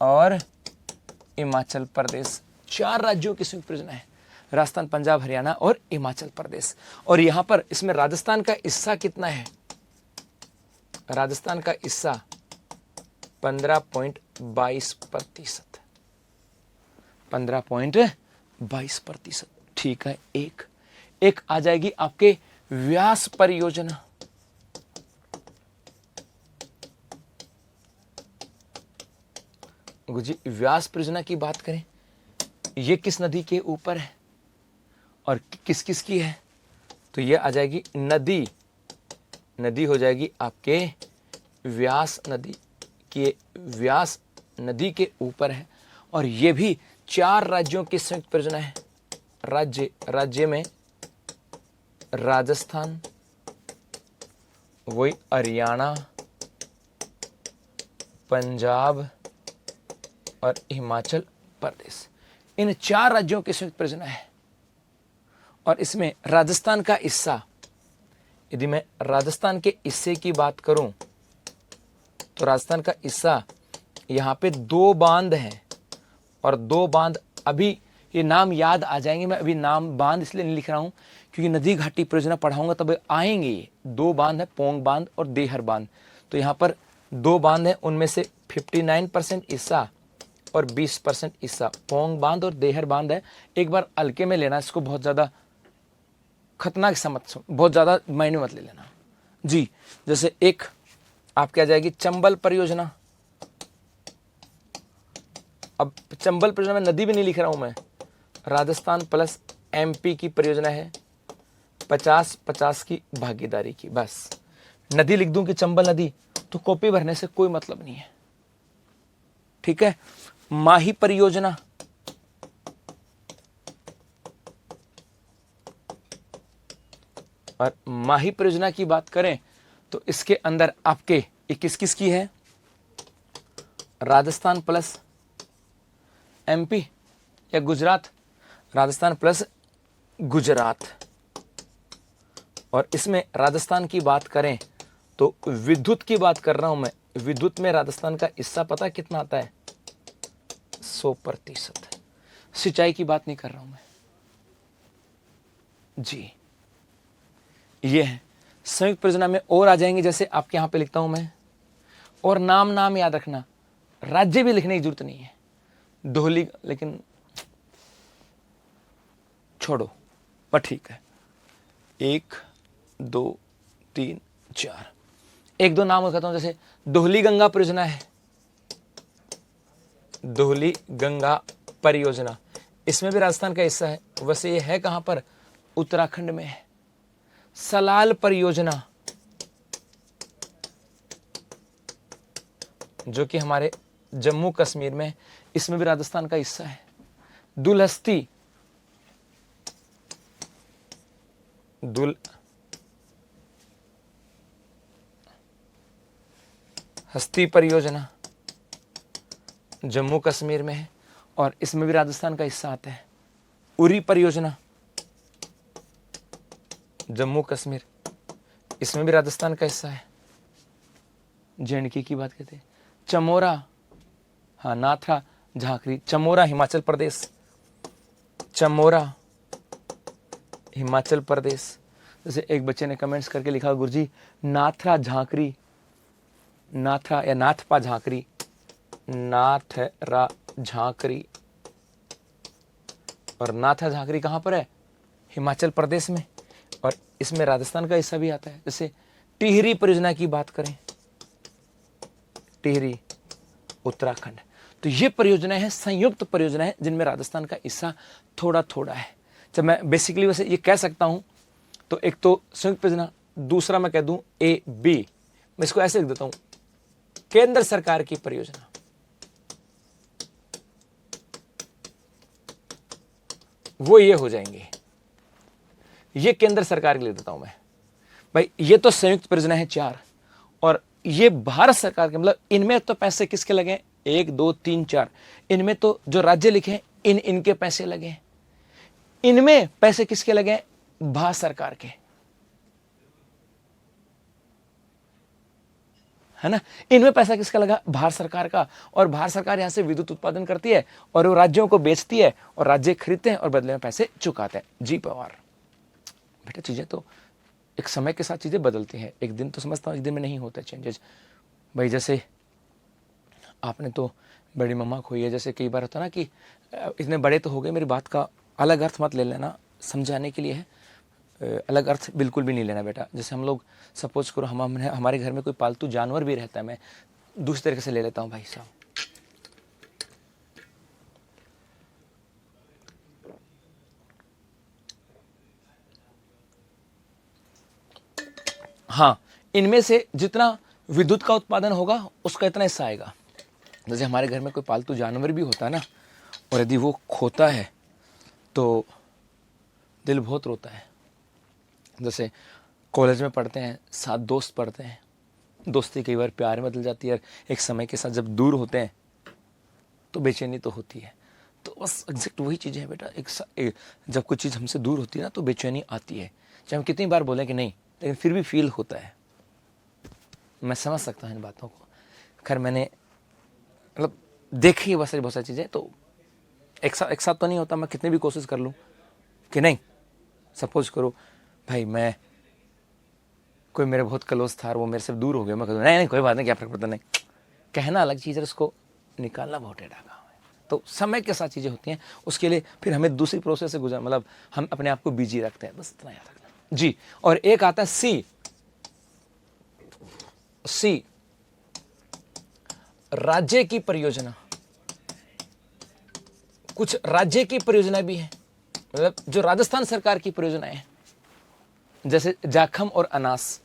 और हिमाचल प्रदेश, 4 राज्यों की संयुक्त परियोजना है। राजस्थान, पंजाब, हरियाणा और हिमाचल प्रदेश। और यहां पर इसमें राजस्थान का हिस्सा कितना है? राजस्थान का हिस्सा 15.22%। 15.22%। ठीक है। एक आ जाएगी आपके व्यास परियोजना। जी, व्यास परियोजना की बात करें, ये किस नदी के ऊपर है और किस किस की है? तो ये आ जाएगी नदी हो जाएगी आपके व्यास नदी के ऊपर है। और ये भी 4 राज्यों की संयुक्त परियोजना है। राज्य में राजस्थान, वही हरियाणा, पंजाब और हिमाचल प्रदेश, इन 4 राज्यों की संयुक्त परियोजना है। और इसमें राजस्थान का हिस्सा, यदि मैं राजस्थान के हिस्से की बात करूं तो राजस्थान का हिस्सा यहां पे 2 बांध हैं। और 2 बांध, अभी ये नाम याद आ जाएंगे। मैं अभी नाम बांध इसलिए नहीं लिख रहा हूं क्योंकि नदी घाटी परियोजना पढ़ाऊंगा तब आएंगे। ये 2 बांध है, पोंग बांध और देहर बांध। तो यहां पर 2 बांध है, उनमें से 59% हिस्सा और 20% हिस्सा पोंग बांध और देहर बांध है। एक बार हल्के में लेना, इसको बहुत ज्यादा खतरनाक समझ, बहुत ज्यादा मायने मत ले लेना जी। जैसे एक आपके आ जाएगी चंबल परियोजना। अब चंबल परियोजना में नदी भी नहीं लिख रहा हूं मैं, राजस्थान प्लस एमपी की परियोजना है, 50-50 की भागीदारी की। बस नदी लिख दूं कि चंबल नदी, तो कॉपी भरने से कोई मतलब नहीं है। ठीक है। माही परियोजना, और माही परियोजना की बात करें तो इसके अंदर आपके 21 किसकी है? राजस्थान प्लस एमपी या गुजरात? राजस्थान प्लस गुजरात। और इसमें राजस्थान की बात करें तो विद्युत की बात कर रहा हूं मैं। विद्युत में राजस्थान का हिस्सा पता कितना आता है? 100%। सिंचाई की बात नहीं कर रहा हूं मैं जी। ये है संयुक्त परियोजना में। और आ जाएंगे, जैसे आपके यहां पे लिखता हूं मैं, और नाम याद रखना, राज्य भी लिखने की जरूरत नहीं है। दोहली, लेकिन छोड़ो, पर ठीक है। 1 2 3 4, 1-2 नाम कहता हूं। जैसे दोहली गंगा परियोजना है, दोहली गंगा परियोजना, इसमें भी राजस्थान का हिस्सा है। वैसे ये है कहां पर? उत्तराखंड में है। सलाल परियोजना, जो कि हमारे जम्मू कश्मीर में, इसमें भी राजस्थान का हिस्सा है। दुलहस्ती हस्ती परियोजना जम्मू कश्मीर में है और इसमें भी राजस्थान का हिस्सा आता है। उरी परियोजना जम्मू कश्मीर, इसमें भी राजस्थान का हिस्सा है। जेएंडके की बात करते हैं। चमोरा, हाँ, नाथरा झांकरी, चमोरा हिमाचल प्रदेश, चमोरा हिमाचल प्रदेश। जैसे एक बच्चे ने कमेंट्स करके लिखा, गुरुजी नाथरा झांकरी, नाथरा या नाथपा झांकरी, नाथरा झांकरी। और नाथा झांकरी कहां पर है? हिमाचल प्रदेश में। और इसमें राजस्थान का हिस्सा भी आता है। जैसे टिहरी परियोजना की बात करें, टिहरी उत्तराखंड। तो ये परियोजनाएं हैं, संयुक्त परियोजनाएं, जिनमें राजस्थान का हिस्सा थोड़ा थोड़ा है। जब मैं बेसिकली वैसे ये कह सकता हूं तो एक तो संयुक्त परियोजना, दूसरा मैं कह दूं ए बी, मैं इसको ऐसे लिख देता हूं, केंद्र सरकार की परियोजना। वो ये हो जाएंगे, ये केंद्र सरकार के लिख देता हूं मैं भाई। ये तो संयुक्त परियोजना है 4, और ये भारत सरकार के, मतलब इनमें तो पैसे किसके लगे? 1 2 3 4, इनमें तो जो राज्य लिखे हैं इनके पैसे लगे हैं। इनमें पैसे किसके लगे हैं? भारत सरकार के, है ना। इनमें पैसा किसका लगा? भारत सरकार का। और भारत सरकार यहां से विद्युत उत्पादन करती है और वो राज्यों को बेचती है और राज्य खरीदते हैं और बदले में पैसे चुकाते हैं। जी पवार बेटा, चीजें तो एक समय के साथ चीजें बदलती हैं। एक दिन तो समझता हूँ, एक दिन में नहीं होता चेंजेस भाई। जैसे आपने तो बड़ी मम्मा खोई है, जैसे कई बार होता ना कि इतने बड़े तो हो गए, मेरी बात का अलग अर्थ मत ले लेना, समझाने के लिए है। अलग अर्थ बिल्कुल भी नहीं लेना बेटा। जैसे हम लोग सपोज करो हमारे घर में कोई पालतू जानवर भी रहता है, मैं दूसरी तरीके से ले लेता हूँ भाई साहब। हाँ, इनमें से जितना विद्युत का उत्पादन होगा उसका इतना हिस्सा आएगा। जैसे हमारे घर में कोई पालतू जानवर भी होता है ना, और यदि वो खोता है तो दिल बहुत रोता है। जैसे कॉलेज में पढ़ते हैं, साथ दोस्त पढ़ते हैं, दोस्ती कई बार प्यार में बदल जाती है। एक समय के साथ जब दूर होते हैं तो बेचैनी तो होती है। तो बस एग्जैक्ट वही चीज़ है बेटा। जब कोई चीज़ हमसे दूर होती है ना तो बेचैनी आती है, चाहे हम कितनी बार बोलें कि नहीं, लेकिन फिर भी फील होता है। मैं समझ सकता हूँ इन बातों को। खैर मैंने मतलब देखी है बहुत सारी चीज़ें, तो एक साथ तो नहीं होता। मैं कितनी भी कोशिश कर लूँ कि नहीं, सपोज करो भाई मैं कोई मेरे बहुत क्लोज था और वो मेरे से दूर हो गया, मैं कहूँ नहीं कोई बात नहीं, क्या फर्क पड़ता, नहीं कहना अलग चीज़ है, उसको निकालना बहुत टेढ़ा काम है। तो समय के साथ चीज़ें होती हैं, उसके लिए फिर हमें दूसरी प्रोसेस से गुजर, मतलब हम अपने आप को बिजी रखते हैं, बस इतना याद रखना जी। और एक आता है सी, राज्य की परियोजना। कुछ राज्य की परियोजना भी है, मतलब जो राजस्थान सरकार की परियोजनाएं हैं, जैसे जाखम और अनास।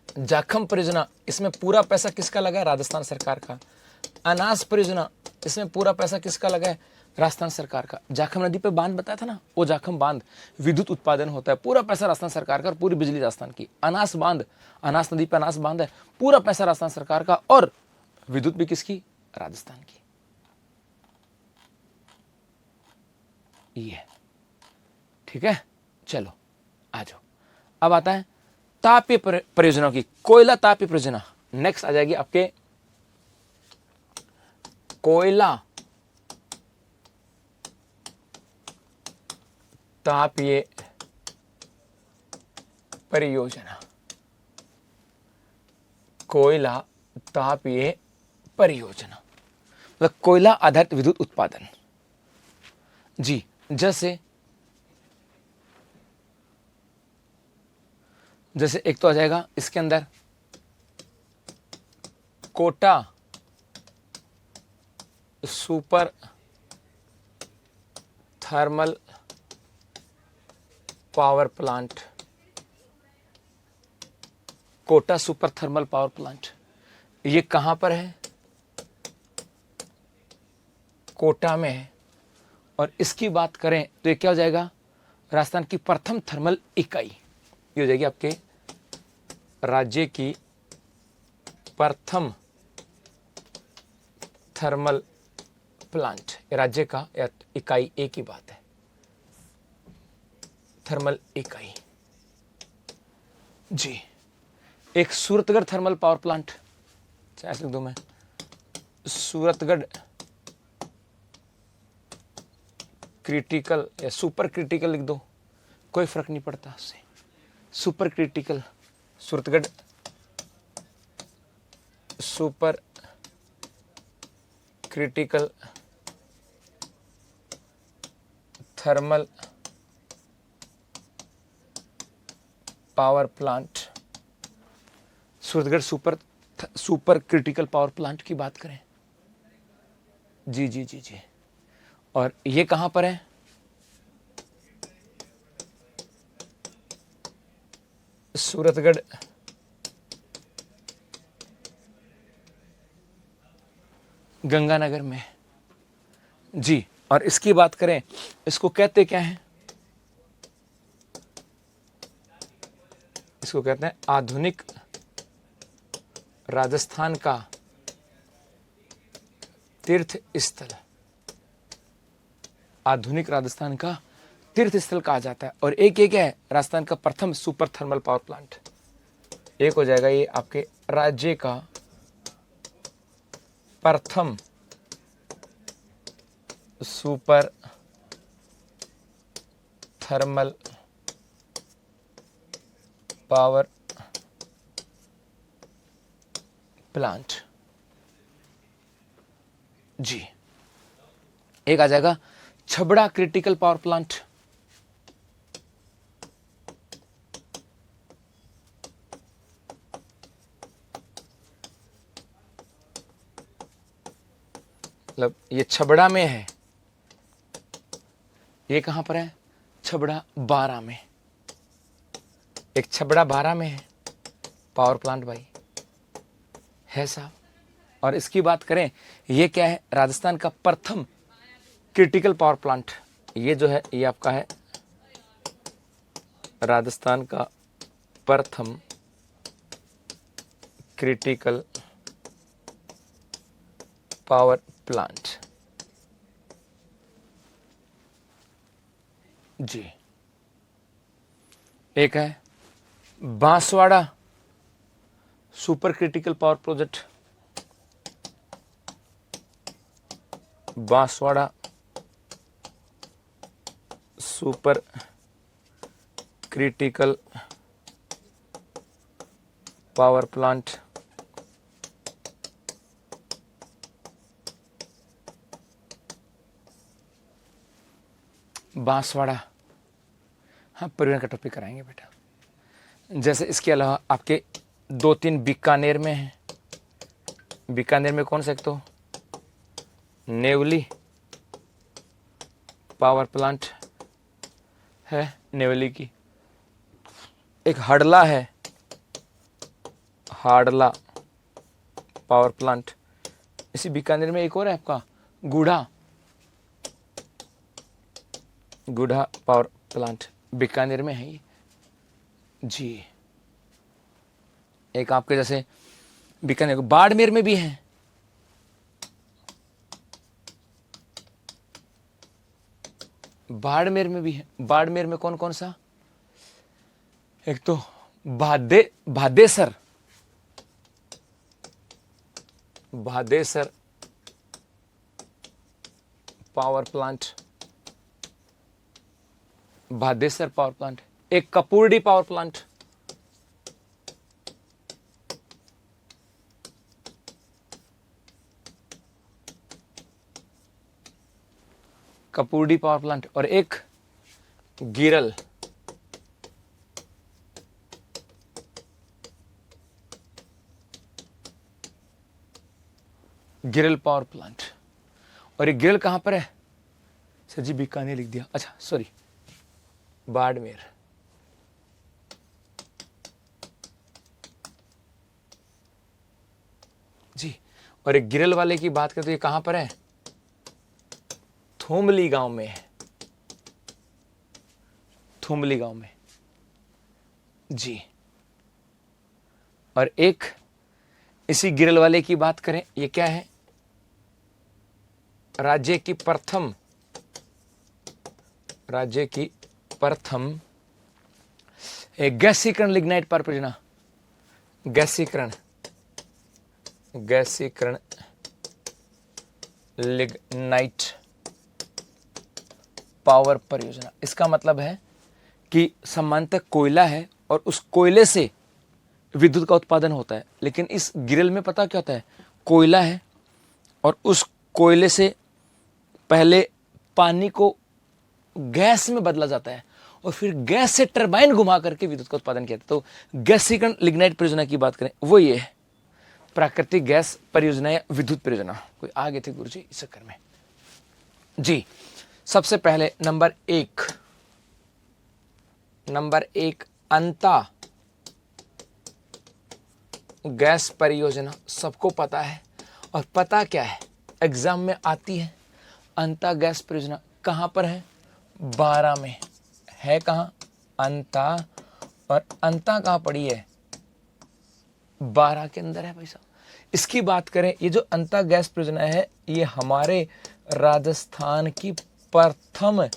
जाखम परियोजना, इसमें पूरा पैसा किसका लगा है? राजस्थान सरकार का। अनास परियोजना, इसमें पूरा पैसा किसका लगा है? राजस्थान सरकार का। जाखम नदी पे बांध बताया था ना, वो जाखम बांध विद्युत उत्पादन होता है, पूरा पैसा राजस्थान सरकार का और पूरी बिजली राजस्थान की। अनास बांध, अनास नदी पे अनास बांध है, पूरा पैसा राजस्थान सरकार का और विद्युत भी किसकी? राजस्थान की। ये ठीक है, चलो आ जाओ। अब आता है तापीय परियोजनाओं की। कोयला तापीय परियोजना नेक्स्ट आ जाएगी आपके। कोयला तापीय परियोजना, कोयला तापीय परियोजना मतलब कोयला आधारित विद्युत उत्पादन जी। जैसे एक तो आ जाएगा इसके अंदर Kota super thermal power plant. Kota super thermal power plant ये कहां पर है? कोटा में है। और इसकी बात करें तो ये क्या हो जाएगा? राजस्थान की प्रथम थर्मल इकाई ये हो जाएगी आपके राज्य की प्रथम थर्मल प्लांट। राज्य का इकाई एक ही बात है, थर्मल इकाई जी। एक सूरतगढ़ थर्मल पावर प्लांट, ऐसे लिख दूं मैं, सूरतगढ़ क्रिटिकल या सुपर क्रिटिकल लिख दो, कोई फर्क नहीं पड़ता उससे। Super critical Suratgarh super critical thermal power plant. Suratgarh super critical power plant की बात करें जी जी जी जी। और ये कहां पर है? सूरतगढ़ गंगानगर में जी। और इसकी बात करें, इसको कहते क्या है? इसको कहते हैं आधुनिक राजस्थान का तीर्थ स्थल, आधुनिक राजस्थान का तीर्थ स्थल कहा जाता है। और एक है राजस्थान का प्रथम सुपर थर्मल पावर प्लांट। एक हो जाएगा ये आपके राज्य का प्रथम सुपर थर्मल पावर प्लांट। जी, एक आ जाएगा छबड़ा क्रिटिकल पावर प्लांट। मतलब ये छबड़ा में है। ये कहां पर है? छबड़ा बारा में। एक छबड़ा बारा में है पावर प्लांट भाई, है साहब। और इसकी बात करें, ये क्या है? राजस्थान का प्रथम क्रिटिकल पावर प्लांट। ये जो है ये आपका है राजस्थान का प्रथम क्रिटिकल पावर प्लांट। जी, एक है Banswara super critical power project. Banswara super critical power plant. Banswara, हाँ परिवहन का टॉपिक कराएंगे बेटा। जैसे इसके अलावा आपके 2-3 बीकानेर में है। बीकानेर में कौन सा? एक तो नेवली पावर प्लांट है, नेवली की। एक हडला है, हाडला पावर प्लांट। इसी बीकानेर में एक और है आपका गूढ़ा, गूढ़ा पावर प्लांट बीकानेर में है ये। जी, एक आपके जैसे बीकानेर, बाड़मेर में भी है। बाड़मेर में भी है। बाड़मेर में कौन कौन सा? एक तो भादेसर, भादेसर पावर प्लांट, भादेसर पावर प्लांट। एक Kapurdi power plant, Kapurdi power plant. और एक गिरल, गिरल पावर प्लांट। और ये गिरल कहां पर है? सर जी बीकानेर लिख दिया, अच्छा सॉरी, बाड़मेर। जी, और एक गिरल वाले की बात करें तो ये कहां पर है? थोमली गांव में है, थोमली गांव में। जी, और एक इसी गिरल वाले की बात करें, ये क्या है? राज्य की प्रथम गैसीकरण लिग्नाइट पावर परियोजना। गैसीकरण लिग्नाइट पावर परियोजना। इसका मतलब है कि सामान्यतः कोयला है और उस कोयले से विद्युत का उत्पादन होता है, लेकिन इस गिरल में पता क्या होता है? कोयला है और उस कोयले से पहले पानी को गैस में बदला जाता है और फिर गैस से टरबाइन घुमा करके विद्युत का उत्पादन किया जाता है। तो गैसीकरण लिग्नाइट परियोजना की बात करें, वो ये है प्राकृतिक गैस परियोजना या विद्युत परियोजना। कोई आगे थे गुरु जी इस चक्कर में। जी, सबसे पहले नंबर एक अंता गैस परियोजना, सबको पता है। और पता क्या है, एग्जाम में आती है। अंता गैस परियोजना कहां पर है? बारा में है। कहां? अंता। और अंता कहां पड़ी है? बारा के अंदर है भाई साहब। इसकी बात करें, ये जो अंता गैस परियोजना है, ये हमारे राजस्थान की प्रथम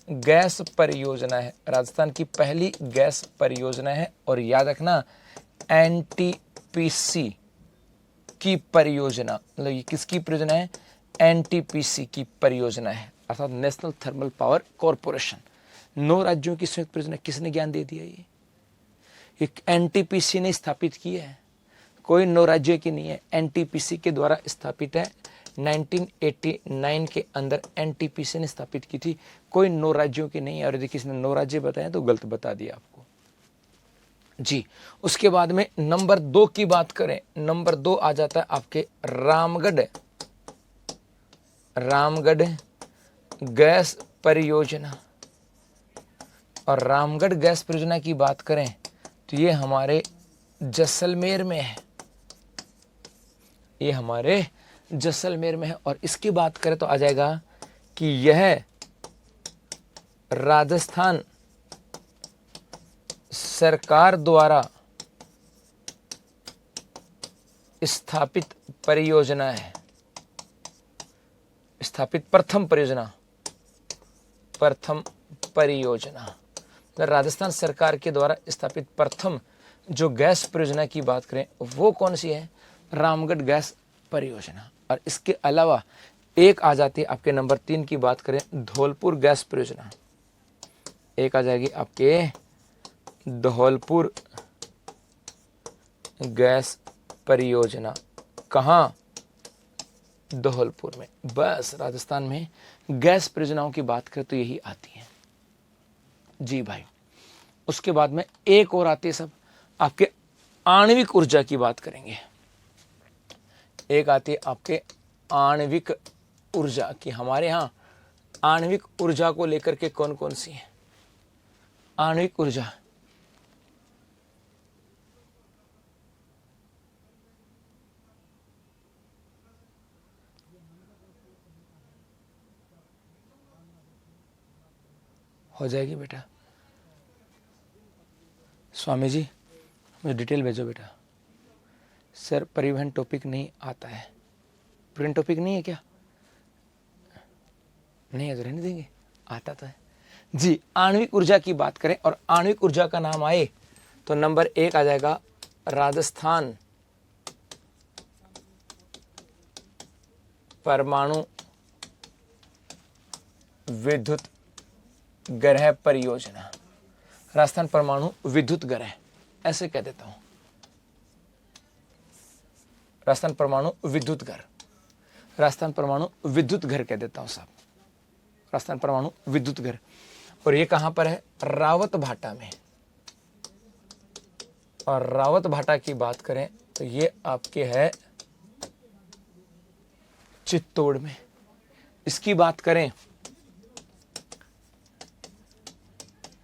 गैस परियोजना है, राजस्थान की पहली गैस परियोजना है। और याद रखना, एनटीपीसी की परियोजना, मतलब ये किसकी परियोजना है? एनटीपीसी की परियोजना है, अर्थात नेशनल थर्मल पावर कॉरपोरेशन। 9 राज्यों की संयुक्त परियोजना। किसने ज्ञान दे दिया? ये एनटीपीसी ने स्थापित की है, कोई 9 राज्यों की नहीं है, एनटीपीसी के द्वारा स्थापित है। 1989 के अंदर एनटीपीसी ने स्थापित की थी, कोई 9 राज्यों की नहीं है। और यदि किसी ने 9 राज्य बताए तो गलत बता दिया आपको जी। उसके बाद में नंबर 2 की बात करें, नंबर 2 आ जाता है आपके रामगढ़ गैस परियोजना। और रामगढ़ गैस परियोजना की बात करें तो ये हमारे जैसलमेर में है, ये हमारे जैसलमेर में है। और इसकी बात करें तो आ जाएगा कि यह राजस्थान सरकार द्वारा स्थापित परियोजना है, स्थापित प्रथम परियोजना। राजस्थान सरकार के द्वारा स्थापित प्रथम जो गैस परियोजना की बात करें वो कौन सी है? रामगढ़ गैस परियोजना। और इसके अलावा एक आ जाती है आपके नंबर 3 की बात करें, धौलपुर गैस परियोजना। एक आ जाएगी आपके धौलपुर गैस परियोजना। कहाँ? धौलपुर में। बस राजस्थान में गैस परियोजनाओं की बात करें तो यही आती है जी भाई। उसके बाद में एक और आती है सब आपके आणविक ऊर्जा की बात करेंगे। एक आती है आपके आणविक ऊर्जा की, हमारे यहाँ आणविक ऊर्जा को लेकर के कौन कौन सी है? आणविक ऊर्जा हो जाएगी बेटा। स्वामी जी मुझे डिटेल भेजो बेटा। सर परिवहन टॉपिक नहीं आता है। परिवहन टॉपिक नहीं है क्या? नहीं है तो रहने देंगे, आता तो है जी। आणविक ऊर्जा की बात करें और आणविक ऊर्जा का नाम आए तो नंबर 1 आ जाएगा राजस्थान परमाणु विद्युत ग्रह परियोजना। राजस्थान परमाणु विद्युत ग्रह ऐसे कह देता हूं, राजस्थान परमाणु विद्युत घर, राजस्थान परमाणु विद्युत घर कह देता हूं साहब, राजस्थान परमाणु विद्युत घर। और ये कहां पर है? रावत भाटा में। और रावत भाटा की बात करें तो ये आपके है चित्तौड़ में। इसकी बात करें,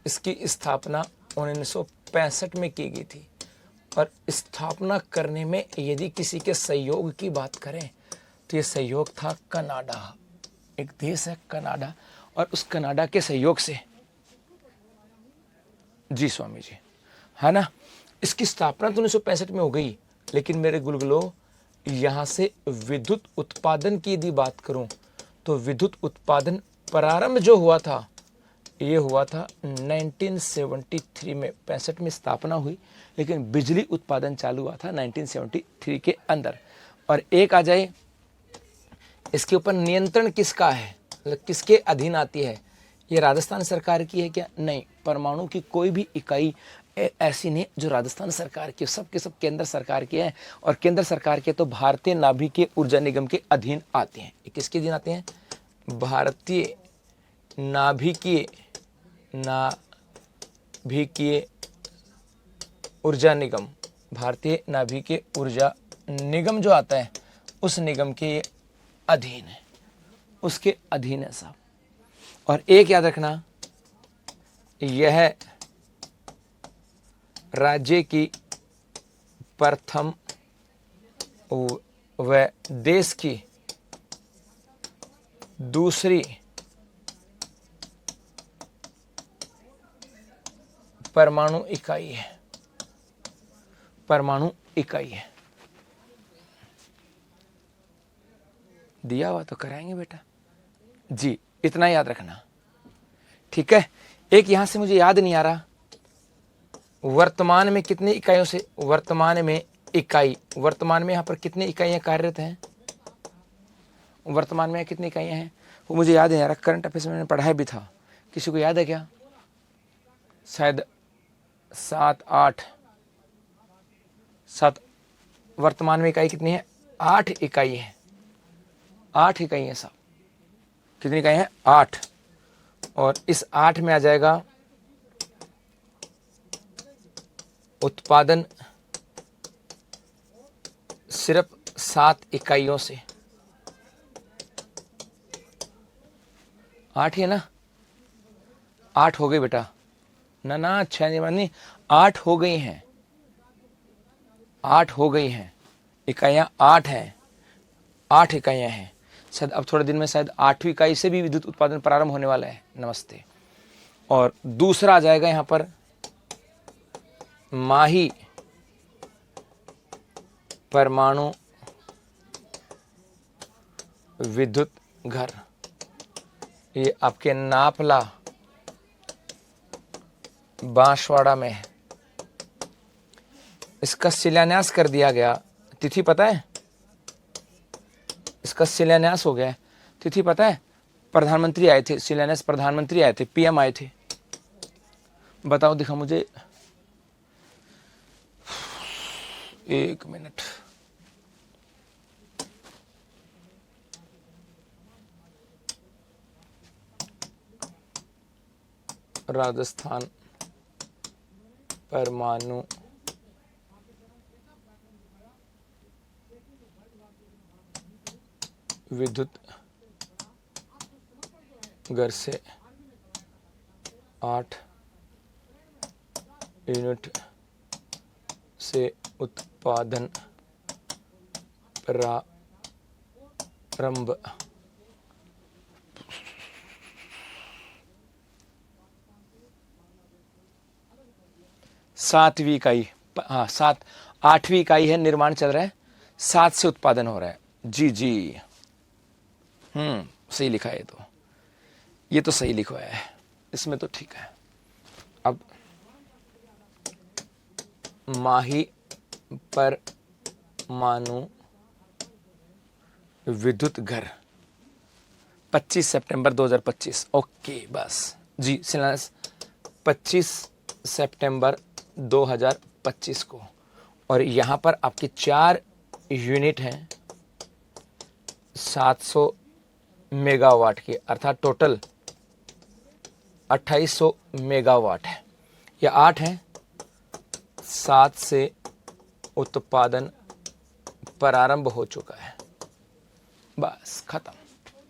इसकी स्थापना 1965 में की गई थी। और स्थापना करने में यदि किसी के सहयोग की बात करें तो ये सहयोग था कनाडा, एक देश है कनाडा, और उस कनाडा के सहयोग से जी स्वामी जी, है ना। इसकी स्थापना तो 1965 में हो गई, लेकिन मेरे गुलगुलो यहाँ से विद्युत उत्पादन की यदि बात करूं तो विद्युत उत्पादन प्रारंभ जो हुआ था ये हुआ था 1973 में। 65 में स्थापना हुई, लेकिन बिजली उत्पादन चालू हुआ था 1973 के अंदर। और एक आ जाए, इसके ऊपर नियंत्रण किसका है, मतलब किसके अधीन आती है? ये राजस्थान सरकार की है क्या? नहीं, परमाणु की कोई भी इकाई ऐसी नहीं जो राजस्थान सरकार की, सब के सब केंद्र सरकार के हैं। और केंद्र सरकार के तो भारतीय नाभिकीय ऊर्जा निगम के अधीन आते हैं। ये किसके अधीन आते हैं? भारतीय नाभिकीय ऊर्जा निगम, भारतीय नाभिकीय ऊर्जा निगम जो आता है उस निगम के अधीन है, उसके अधीन है साहब। और एक याद रखना, यह राज्य की प्रथम व देश की दूसरी परमाणु इकाई है, परमाणु इकाई है। दिया हुआ तो कराएंगे बेटा जी, इतना याद रखना, ठीक है। एक यहां से मुझे याद नहीं आ रहा, वर्तमान में कितनी इकाइयों से, वर्तमान में इकाई, वर्तमान में यहां पर कितनी इकाइयां कार्यरत हैं, वर्तमान में कितनी इकाइयां हैं वो मुझे याद नहीं आ रहा। करंट अफेयर्स में मैंने पढ़ाया भी था, किसी को याद है क्या? शायद 7 वर्तमान में इकाई कितनी है? 8 इकाई है, 8 इकाई है साहब। कितनी इकाई है? 8। और इस 8 में आ जाएगा उत्पादन सिर्फ 7 इकाइयों से। 8 ही है ना? 8 हो गई बेटा, ना 6 नहीं, 8 हो गई हैं, 8 हो गई हैं इकाइयां, 8 हैं, 8 इकाइयां हैं। शायद अब थोड़े दिन में शायद 8वीं इकाई से भी विद्युत उत्पादन प्रारंभ होने वाला है। नमस्ते। और दूसरा आ जाएगा यहां पर माही परमाणु विद्युत घर, ये आपके नापला बांसवाड़ा में है। इसका शिलान्यास कर दिया गया, तिथि पता है? इसका शिलान्यास हो गया है, तिथि पता है? प्रधानमंत्री आए थे, शिलान्यास प्रधानमंत्री आए थे, पीएम आए थे। बताओ, दिखा मुझे, 1 मिनट। राजस्थान परमाणु विद्युत घर से 8 यूनिट से उत्पादन प्रारंभ। सातवीं इकाई, हाँ 8वीं इकाई है, निर्माण चल रहा है, 7 से उत्पादन हो रहा है। जी जी, सही लिखा है, ये तो सही लिखवाया है, इसमें तो ठीक है। अब माही परमाणु विद्युत घर 25 सितंबर 2025। ओके बस जी, शिलान्यास 25 सितंबर 2025 को। और यहाँ पर आपके 4 यूनिट हैं 700 मेगावाट के, अर्थात टोटल 2800 मेगावाट है। या 8 है, 7 से उत्पादन प्रारंभ हो चुका है, बस खत्म।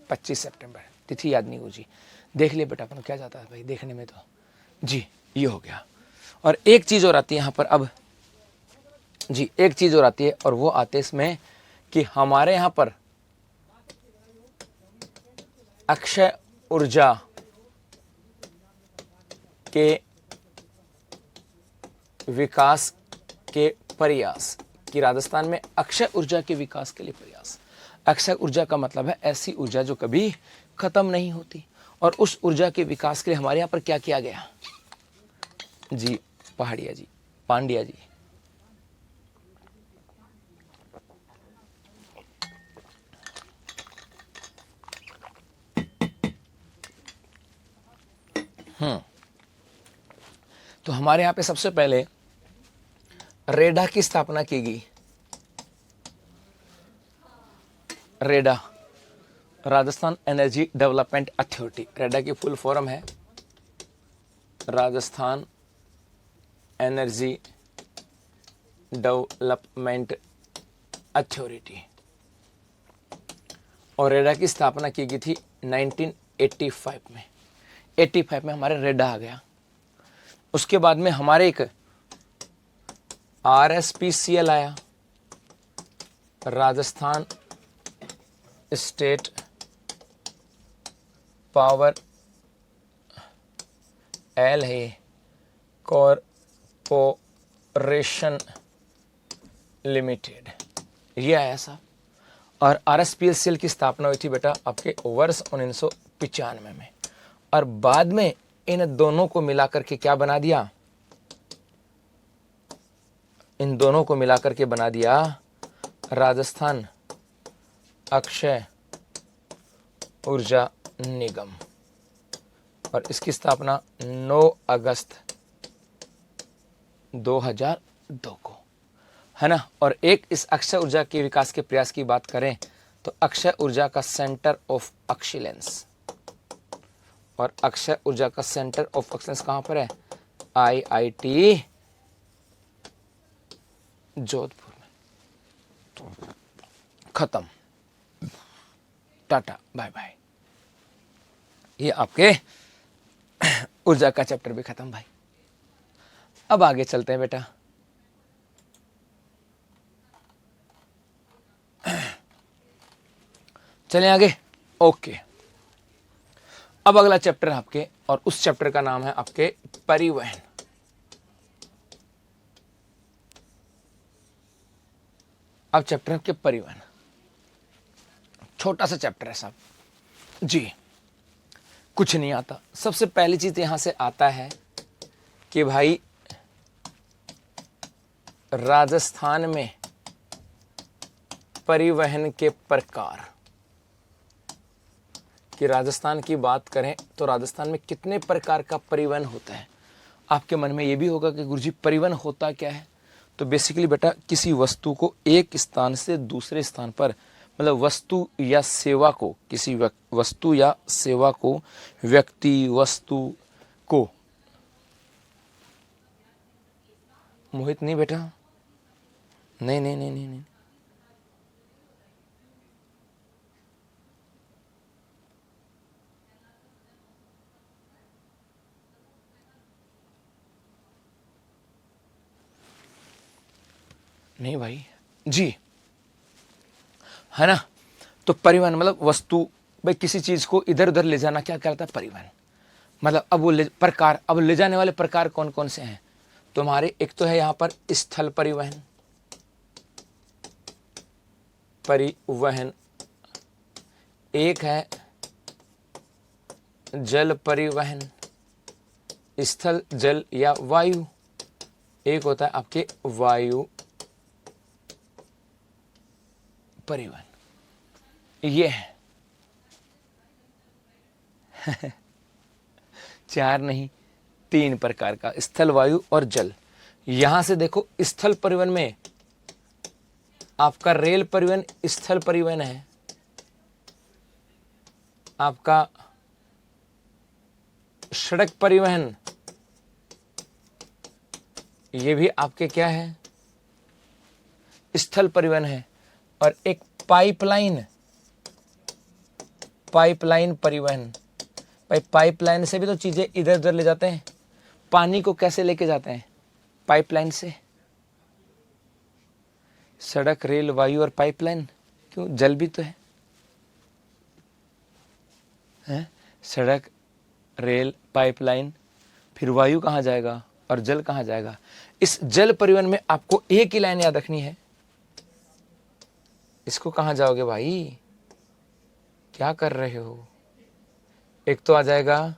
25 सितंबर, तिथि याद नहीं हो जी, देख ले बेटा, अपन क्या जाता है भाई देखने में तो। जी ये हो गया। और एक चीज़ और आती है यहाँ पर अब जी, एक चीज़ और आती है, और वो आते इसमें कि हमारे यहाँ पर अक्षय ऊर्जा के विकास के प्रयास, कि राजस्थान में अक्षय ऊर्जा के विकास के लिए प्रयास। अक्षय ऊर्जा का मतलब है ऐसी ऊर्जा जो कभी खत्म नहीं होती, और उस ऊर्जा के विकास के लिए हमारे यहाँ पर क्या किया गया जी? पहाड़िया जी, पांड्या जी, तो हमारे यहाँ पे सबसे पहले रेडा की स्थापना की गई। रेडा, राजस्थान एनर्जी डेवलपमेंट अथॉरिटी। रेडा की फुल फॉर्म है राजस्थान एनर्जी डेवलपमेंट अथॉरिटी। और रेडा की स्थापना की गई थी 1985 में। 85 में हमारे रेडा आ गया। उसके बाद में हमारे एक RSPCL आया, राजस्थान स्टेट पावर एल है कॉरपोरेशन लिमिटेड, ये आया साहब। और RSPSCL की स्थापना हुई थी बेटा आपके वर्ष 1995 में, और बाद में इन दोनों को मिलाकर के क्या बना दिया, इन दोनों को मिलाकर के बना दिया राजस्थान अक्षय ऊर्जा निगम, और इसकी स्थापना 9 अगस्त 2002 को, है ना। और एक इस अक्षय ऊर्जा के विकास के प्रयास की बात करें तो अक्षय ऊर्जा का सेंटर ऑफ एक्सीलेंस, और अक्षय ऊर्जा का सेंटर ऑफ एक्सीलेंस कहां पर है, IIT जोधपुर में। खत्म, टाटा बाय बाय। ये आपके ऊर्जा का चैप्टर भी खत्म भाई। अब आगे चलते हैं बेटा। चलें आगे, ओके। अब अगला चैप्टर है आपके, और उस चैप्टर का नाम है आपके परिवहन। अब चैप्टर है आपके परिवहन, छोटा सा चैप्टर है साहब जी, कुछ नहीं आता। सबसे पहली चीज यहां से आता है कि भाई राजस्थान में परिवहन के प्रकार, कि राजस्थान की बात करें तो राजस्थान में कितने प्रकार का परिवहन होता है। आपके मन में ये भी होगा कि गुरुजी परिवहन होता क्या है। तो बेसिकली बेटा किसी वस्तु को एक स्थान से दूसरे स्थान पर, मतलब वस्तु या सेवा को, किसी वस्तु या सेवा को, व्यक्ति वस्तु को, मोहित नहीं बेटा, नहीं नहीं नहीं नहीं, नहीं। नहीं भाई जी, है ना। तो परिवहन मतलब वस्तु, भाई किसी चीज को इधर उधर ले जाना क्या कहता है, परिवहन। मतलब अब वो प्रकार, अब ले जाने वाले प्रकार कौन कौन से हैं। तो हमारे एक तो है यहां पर स्थल परिवहन, परिवहन, एक है जल परिवहन, स्थल जल या वायु, एक होता है आपके वायु परिवहन, ये है। चार नहीं, 3 प्रकार का, स्थल वायु और जल। यहां से देखो स्थल परिवहन में आपका रेल परिवहन स्थल परिवहन है, आपका सड़क परिवहन ये भी आपके क्या है, स्थल परिवहन है, और एक पाइपलाइन, पाइपलाइन परिवहन। भाई पाइपलाइन से भी तो चीजें इधर उधर ले जाते हैं। पानी को कैसे लेके जाते हैं, पाइपलाइन से। सड़क रेल वायु और पाइपलाइन, क्यों, जल भी तो है, हैं? सड़क रेल पाइपलाइन, फिर वायु कहाँ जाएगा और जल कहाँ जाएगा। इस जल परिवहन में आपको एक ही लाइन याद रखनी है। इसको कहाँ जाओगे भाई, क्या कर रहे हो। एक तो आ जाएगा,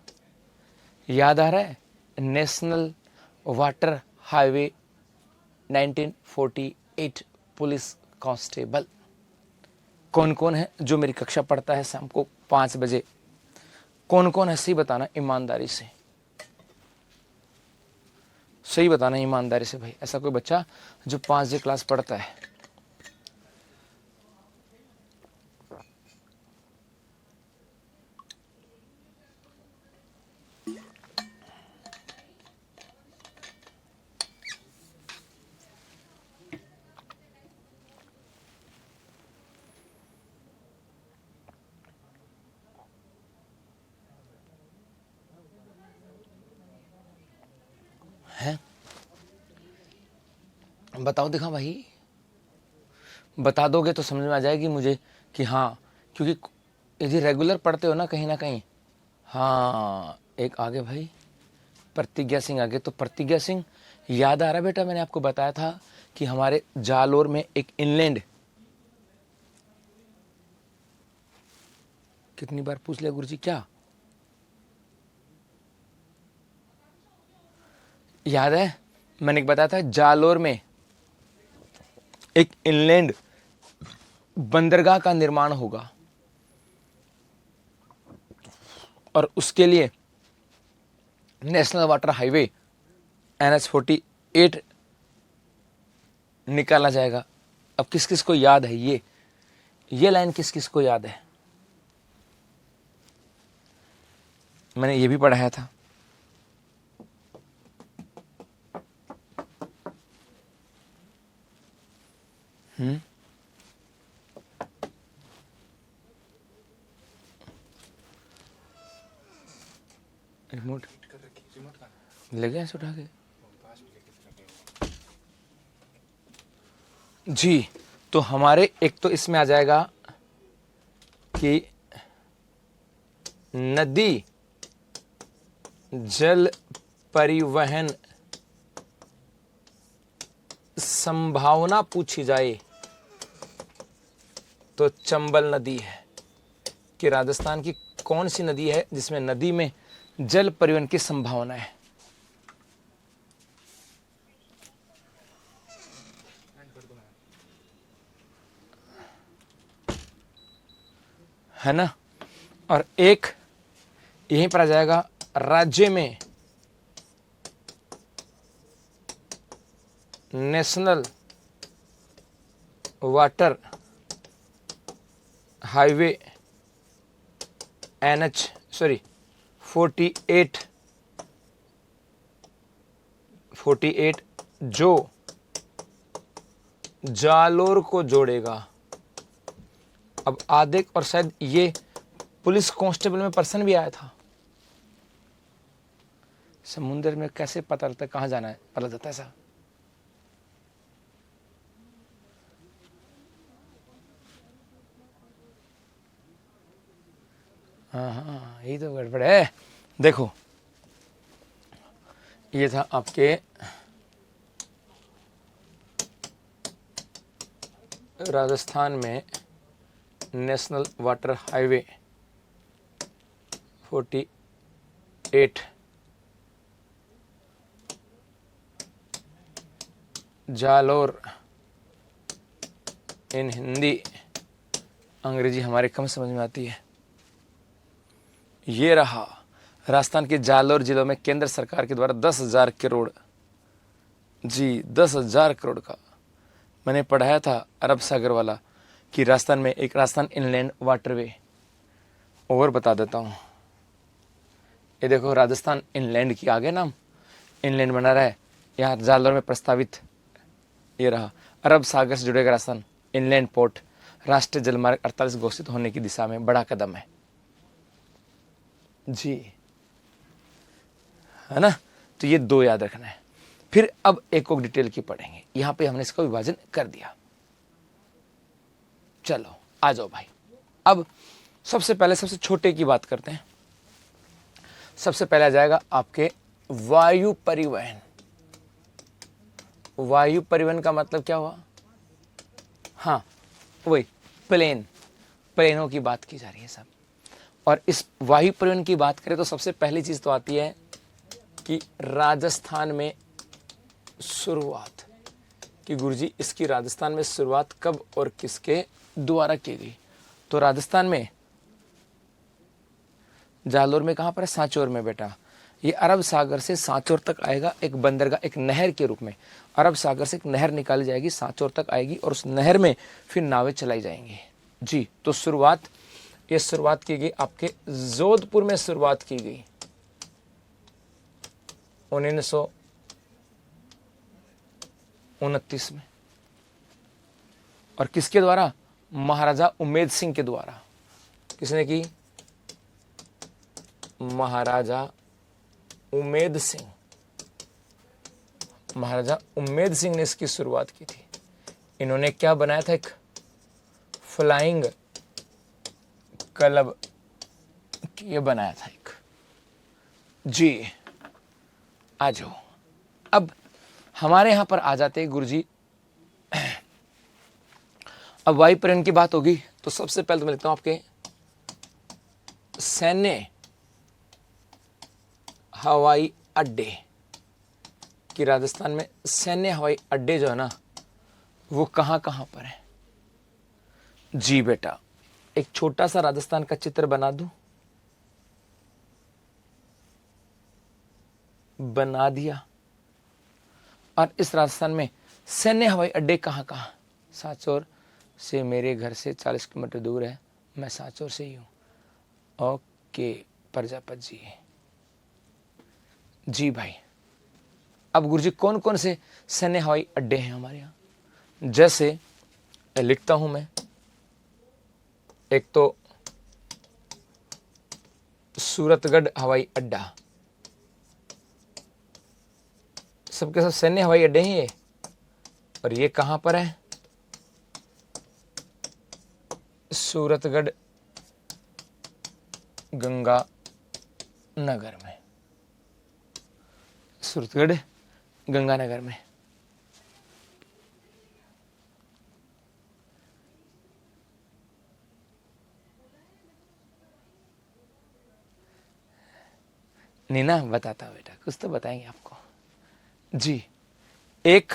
याद आ रहा है, national water highway 1948 police constable. कौन कौन है जो मेरी कक्षा पढ़ता है शाम को 5 बजे, कौन कौन है सही बताना ईमानदारी से, सही बताना ईमानदारी से भाई। ऐसा कोई बच्चा जो 5 क्लास पढ़ता है। हैं? बताओ दिखा भाई, बता दोगे तो समझ में आ जाएगी मुझे कि हाँ, क्योंकि यदि रेगुलर पढ़ते हो ना कहीं ना कहीं। हाँ, एक आगे भाई प्रतिज्ञा सिंह आगे। तो प्रतिज्ञा सिंह याद आ रहा बेटा, मैंने आपको बताया था कि हमारे जालोर में एक इनलैंड कितनी बार पूछ लिया गुरुजी क्या? याद है मैंने बताया था जालोर में एक इनलैंड बंदरगाह का निर्माण होगा और उसके लिए नेशनल वाटर हाईवे NH-48 निकाला जाएगा। अब किस किस को याद है ये लाइन किस किस को याद है? मैंने ये भी पढ़ाया था। रिमोट ले गया उठा के जी। तो हमारे एक तो इसमें आ जाएगा कि नदी जल परिवहन संभावना पूछी जाए तो चंबल नदी है कि राजस्थान की कौन सी नदी है जिसमें नदी में जल परिवहन की संभावना है ना। और एक यहीं पर आ जाएगा राज्य में नेशनल वाटर हाईवे NH-48 जो जालोर को जोड़ेगा। अब आधे और शायद ये पुलिस कांस्टेबल में पर्सन भी आया था। समुद्र में कैसे पता लगता है कहाँ जाना है, पता लगता है ऐसा। हाँ यही तो गड़बड़ है। देखो ये था आपके राजस्थान में नेशनल वाटर हाईवे 48 जालोर इन हिंदी, अंग्रेजी हमारे कम समझ में आती है। ये रहा राजस्थान के जालोर जिलों में केंद्र सरकार के द्वारा 10,000 करोड़ जी 10,000 करोड़ का मैंने पढ़ाया था अरब सागर वाला कि राजस्थान में एक राजस्थान इनलैंड वाटरवे। और बता देता हूँ, ये देखो राजस्थान इनलैंड की आगे नाम इनलैंड बना रहा है, यहाँ जालोर में प्रस्तावित ये रहा अरब सागर से जुड़ेगा राजस्थान इनलैंड पोर्ट, राष्ट्रीय जलमार्ग 48 घोषित होने की दिशा में बड़ा कदम है जी, है ना। तो ये दो याद रखना है। फिर अब एक और डिटेल की पढ़ेंगे। यहां पे हमने इसका विभाजन कर दिया। चलो आ जाओ भाई। अब सबसे पहले सबसे छोटे की बात करते हैं। सबसे पहले आ जाएगा आपके वायु परिवहन। वायु परिवहन का मतलब क्या हुआ? हाँ वही प्लेनों की बात की जा रही है सब। और इस वायु परिवहन की बात करें तो सबसे पहली चीज तो आती है कि राजस्थान में शुरुआत कि गुरुजी इसकी राजस्थान में शुरुआत कब और किसके द्वारा की गई? तो राजस्थान में जालोर में कहां पर है? सांचौर में बेटा। ये अरब सागर से सांचौर तक आएगा एक बंदरगाह, एक नहर के रूप में। अरब सागर से एक नहर निकाली जाएगी, सांचौर तक आएगी और उस नहर में फिर नावें चलाई जाएंगी जी। तो ये शुरुआत की गई आपके जोधपुर में शुरुआत की गई 1929 में। और किसके द्वारा? महाराजा उमेद सिंह के द्वारा। किसने की? महाराजा उमेद सिंह। महाराजा उमेद सिंह ने इसकी शुरुआत की थी। इन्होंने क्या बनाया था? एक फ्लाइंग क्लब ये बनाया था एक जी। आ जाओ। अब हमारे यहां पर आ जाते हैं गुरुजी। अब वायु परिवहन की बात होगी तो सबसे पहले तो मैं लिखता हूं आपके सैन्य हवाई अड्डे कि राजस्थान में सैन्य हवाई अड्डे जो है ना वो कहाँ कहाँ पर है। जी बेटा, एक छोटा सा राजस्थान का चित्र बना दूं? बना दिया। और इस राजस्थान में सैन्य हवाई अड्डे कहाँ कहाँ? सांचौर से मेरे घर से 40 किलोमीटर दूर है, मैं सांचौर से ही हूँ। ओके प्रजापत जी। जी भाई, अब गुरुजी कौन कौन से सैन्य हवाई अड्डे हैं हमारे यहाँ? जैसे लिखता हूं मैं, एक तो सूरतगढ़ हवाई अड्डा, सबके सब सैन्य हवाई अड्डे हैं ये। और ये कहां पर है? सूरतगढ़ गंगानगर में। सूरतगढ़ गंगानगर में। नीना बताता हूं बेटा, कुछ तो बताएंगे आपको। जी, एक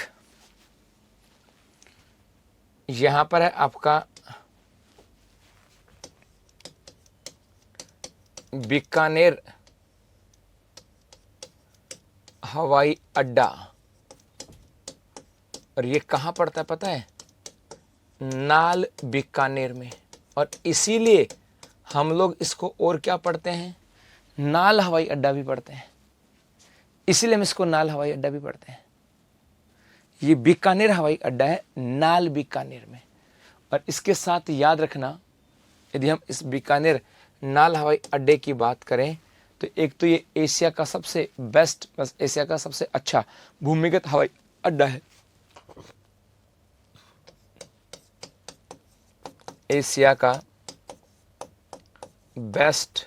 यहां पर है आपका बीकानेर हवाई अड्डा। और ये कहां पड़ता है पता है? नाल बीकानेर में। और इसीलिए हम लोग इसको और क्या पढ़ते हैं? नाल हवाई अड्डा भी पढ़ते हैं। इसीलिए हम इसको नाल हवाई अड्डा भी पढ़ते हैं। ये बीकानेर हवाई अड्डा है नाल बीकानेर में। और इसके साथ याद रखना, यदि हम इस बीकानेर नाल हवाई अड्डे की बात करें तो एक तो ये एशिया का सबसे बेस्ट, बस एशिया का सबसे अच्छा भूमिगत हवाई अड्डा है। एशिया का बेस्ट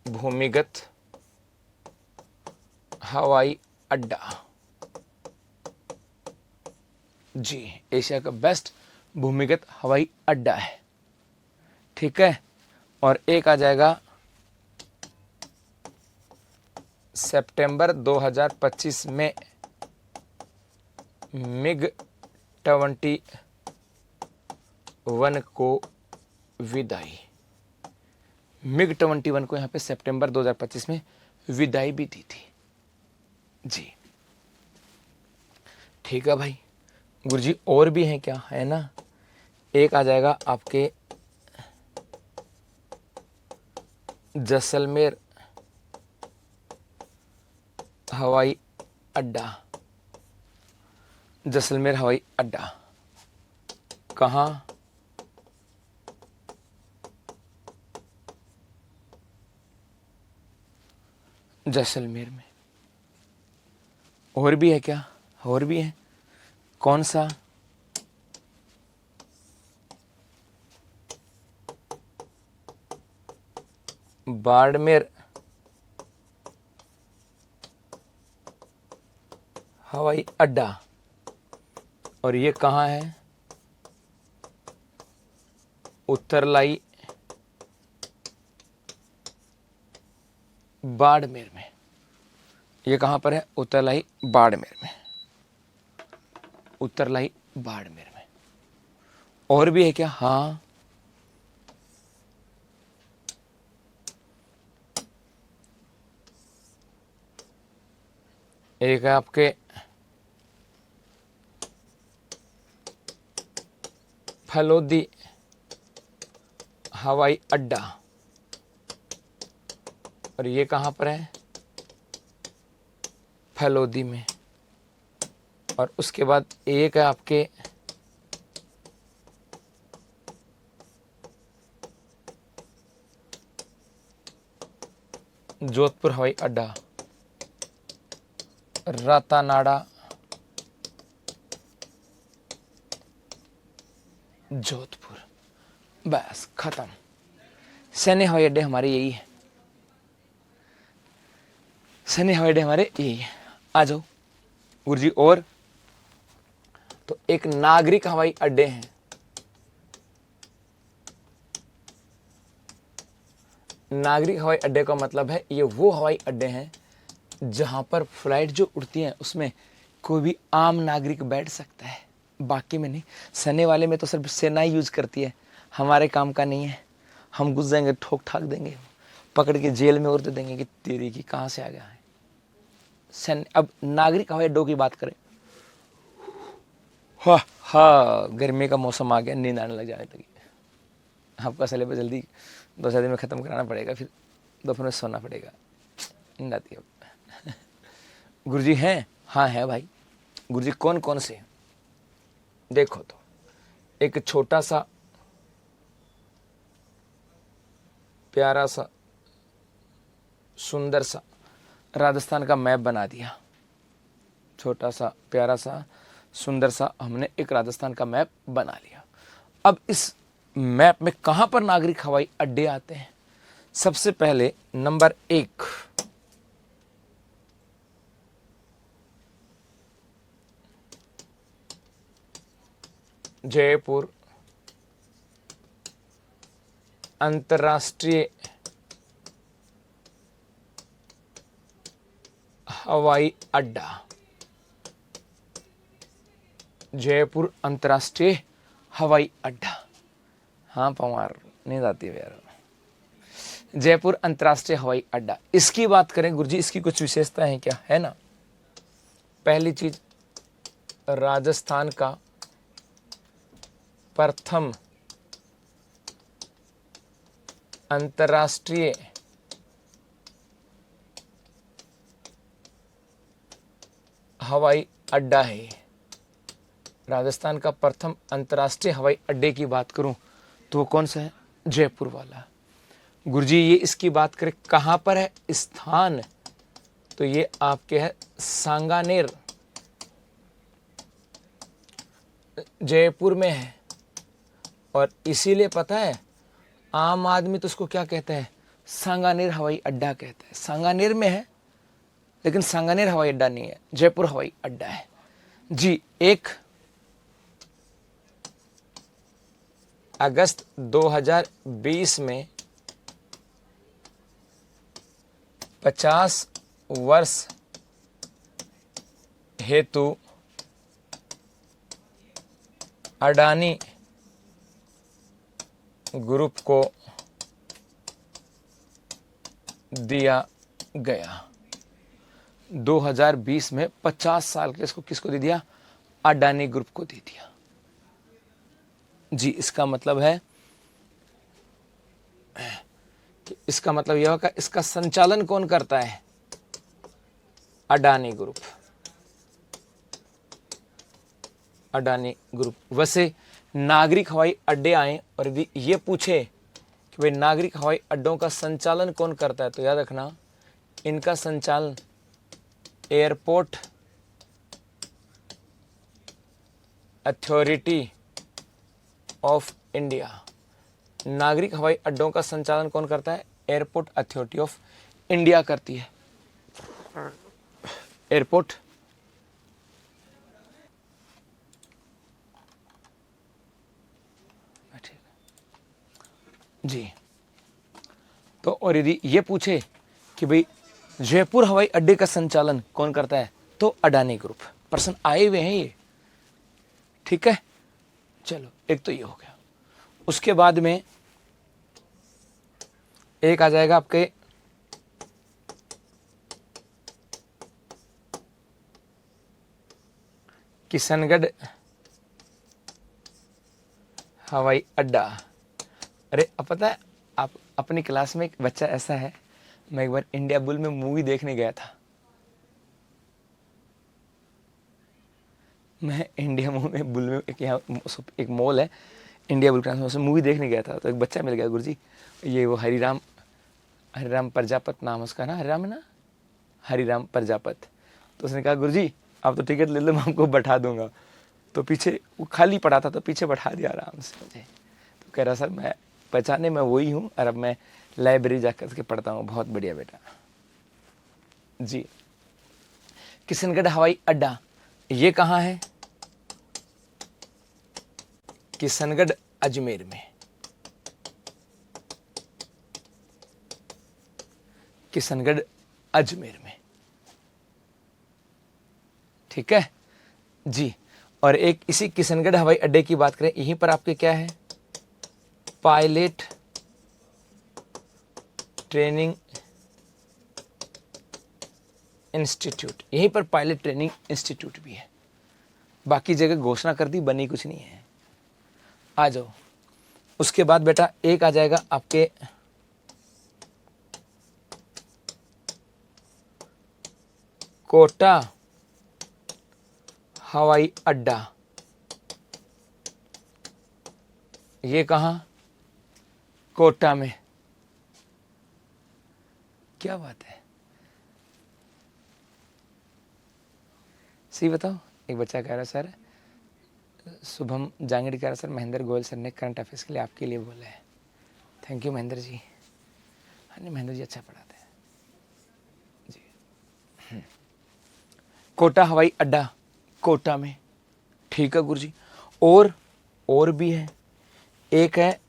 भूमिगत हवाई अड्डा। जी, एशिया का बेस्ट भूमिगत हवाई अड्डा है। ठीक है। और एक आ जाएगा सितंबर 2025 में मिग 21 को विदाई। मिग 21 को यहाँ पे सितंबर 2025 में विदाई भी दी थी। जी ठीक है भाई। गुरुजी और भी हैं क्या? है ना। एक आ जाएगा आपके जैसलमेर हवाई अड्डा। जैसलमेर हवाई अड्डा कहाँ? जैसलमेर में। और भी है क्या? और भी है। कौन सा? बाड़मेर हवाई अड्डा। और ये कहाँ है? उत्तरलाई बाड़मेर में। ये कहाँ पर है? उत्तरलाई बाड़मेर में। उत्तरलाई बाड़मेर में। और भी है क्या? हाँ, एक है आपके फलोदी हवाई अड्डा। और ये कहाँ पर है? फलोदी में। और उसके बाद एक है आपके जोधपुर हवाई अड्डा। रातानाडा जोधपुर। बस खत्म। सैन्य हवाई अड्डे हमारे यही है। सैन्य हवाई अड्डे हमारे यही है। आ जाओ गुरुजी। और तो एक नागरिक हवाई अड्डे हैं। नागरिक हवाई अड्डे का मतलब है ये वो हवाई अड्डे हैं जहां पर फ्लाइट जो उड़ती हैं उसमें कोई भी आम नागरिक बैठ सकता है, बाकी में नहीं। सेना वाले में तो सिर्फ सेना ही यूज करती है, हमारे काम का नहीं है। हम घुस जाएंगे, ठोक ठाक देंगे, पकड़ के जेल में उड़ देंगे कि तेरी की कहाँ से आ गया है। अब नागरिक हवाई अड्डों की बात करें, हाँ गर्मी का मौसम आ गया, नींद आने लग जाए तक आपका सिलेबस जल्दी 2 दिन में ख़त्म कराना पड़ेगा, फिर दोपहर में सोना पड़ेगा, नींद आती है। गुरुजी हैं? हाँ है भाई। गुरुजी कौन कौन से हैं? देखो तो एक छोटा सा प्यारा सा सुंदर सा राजस्थान का मैप बना दिया। छोटा सा प्यारा सा सुंदर सा हमने एक राजस्थान का मैप बना लिया। अब इस मैप में कहां पर नागरिक हवाई अड्डे आते हैं? सबसे पहले नंबर 1 जयपुर अंतर्राष्ट्रीय हवाई अड्डा। जयपुर अंतर्राष्ट्रीय हवाई अड्डा। हाँ पवार, नींद आती है यार। जयपुर अंतर्राष्ट्रीय हवाई अड्डा, इसकी बात करें गुरुजी, इसकी कुछ विशेषता है क्या? है ना। पहली चीज, राजस्थान का प्रथम अंतर्राष्ट्रीय हवाई अड्डा है। राजस्थान का प्रथम अंतर्राष्ट्रीय हवाई अड्डे की बात करूं तो वो कौन सा है? जयपुर वाला। गुरुजी ये इसकी बात करें कहां पर है स्थान, तो ये आपके है सांगानेर, जयपुर में है। और इसीलिए पता है आम आदमी तो उसको क्या कहते हैं? सांगानेर हवाई अड्डा कहते हैं। सांगानेर में है लेकिन सांगानेर हवाई अड्डा नहीं है, जयपुर हवाई अड्डा है जी। 1 अगस्त 2020 में 50 वर्ष हेतु अडानी ग्रुप को दिया गया। 2020 में 50 साल के इसको किसको दे दिया? अडानी ग्रुप को दे दिया जी। इसका मतलब है कि इसका मतलब यह होगा इसका संचालन कौन करता है? अडानी ग्रुप। अडानी ग्रुप। वैसे नागरिक हवाई अड्डे आए और यदि ये पूछे कि भाई नागरिक हवाई अड्डों का संचालन कौन करता है, तो याद रखना इनका संचालन एयरपोर्ट अथॉरिटी ऑफ इंडिया। नागरिक हवाई अड्डों का संचालन कौन करता है? एयरपोर्ट अथॉरिटी ऑफ इंडिया करती है। एयरपोर्ट जी। तो और यदि ये पूछे कि भाई जयपुर हवाई अड्डे का संचालन कौन करता है, तो अडानी ग्रुप। प्रश्न आए हुए हैं ये, ठीक है। चलो एक तो ये हो गया। उसके बाद में एक आ जाएगा आपके किशनगढ़ हवाई अड्डा। अरे अब पता है आप अपनी क्लास में एक बच्चा ऐसा है, मैं एक बार इंडिया बुल में मूवी देखने गया था। मैं इंडिया बुल में एक यहाँ एक मॉल है इंडिया बुल क्लास में, उसमें मूवी देखने गया था। तो एक बच्चा मिल गया, गुरुजी ये वो हरिराम प्रजापत नाम उसका ना, हरिराम है ना, हरिराम प्रजापत। तो उसने कहा गुरुजी आप तो टिकट ले लो, मैं आपको बैठा दूंगा। तो पीछे वो खाली पड़ा था तो पीछे बैठा दिया आराम से मुझे। तो कह रहा सर मैं पहचाने मैं वही हूँ और अब मैं लाइब्रेरी जाकर के पढ़ता हूँ। बहुत बढ़िया बेटा जी। किशनगढ़ हवाई अड्डा ये कहाँ है? किशनगढ़ अजमेर में। किशनगढ़ अजमेर में, ठीक है जी। और एक इसी किशनगढ़ हवाई अड्डे की बात करें, यहीं पर आपके क्या है, पायलट ट्रेनिंग इंस्टीट्यूट, यहीं पर पायलट ट्रेनिंग इंस्टीट्यूट भी है। बाकी जगह घोषणा कर दी, बनी कुछ नहीं है। आ जाओ, उसके बाद बेटा एक आ जाएगा आपके कोटा हवाई अड्डा। ये कहाँ, कोटा में। क्या बात है, सही बताओ। एक बच्चा कह रहा सर, शुभम जांगड़ी कह रहा सर महेंद्र गोयल सर ने करंट अफेयर्स के लिए आपके लिए बोला है। Thank you Mahendra ji. हाँ नहीं, महेंद्र जी अच्छा पढ़ाते हैं जी। कोटा हवाई अड्डा, कोटा में, ठीक है गुरुजी। और भी है, एक है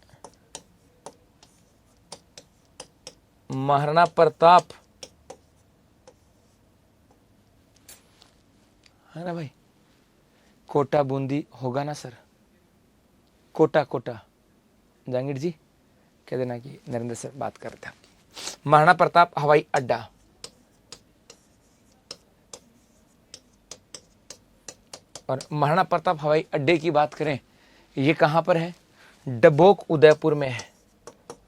महाराणा प्रताप, है ना भाई, कोटा बूंदी होगा ना सर, कोटा जहांगीर जी कह देना कि नरेंद्र सर बात कर रहे थे। महाराणा प्रताप हवाई अड्डा, और महाराणा प्रताप हवाई अड्डे की बात करें, ये कहाँ पर है, डबोक उदयपुर में है,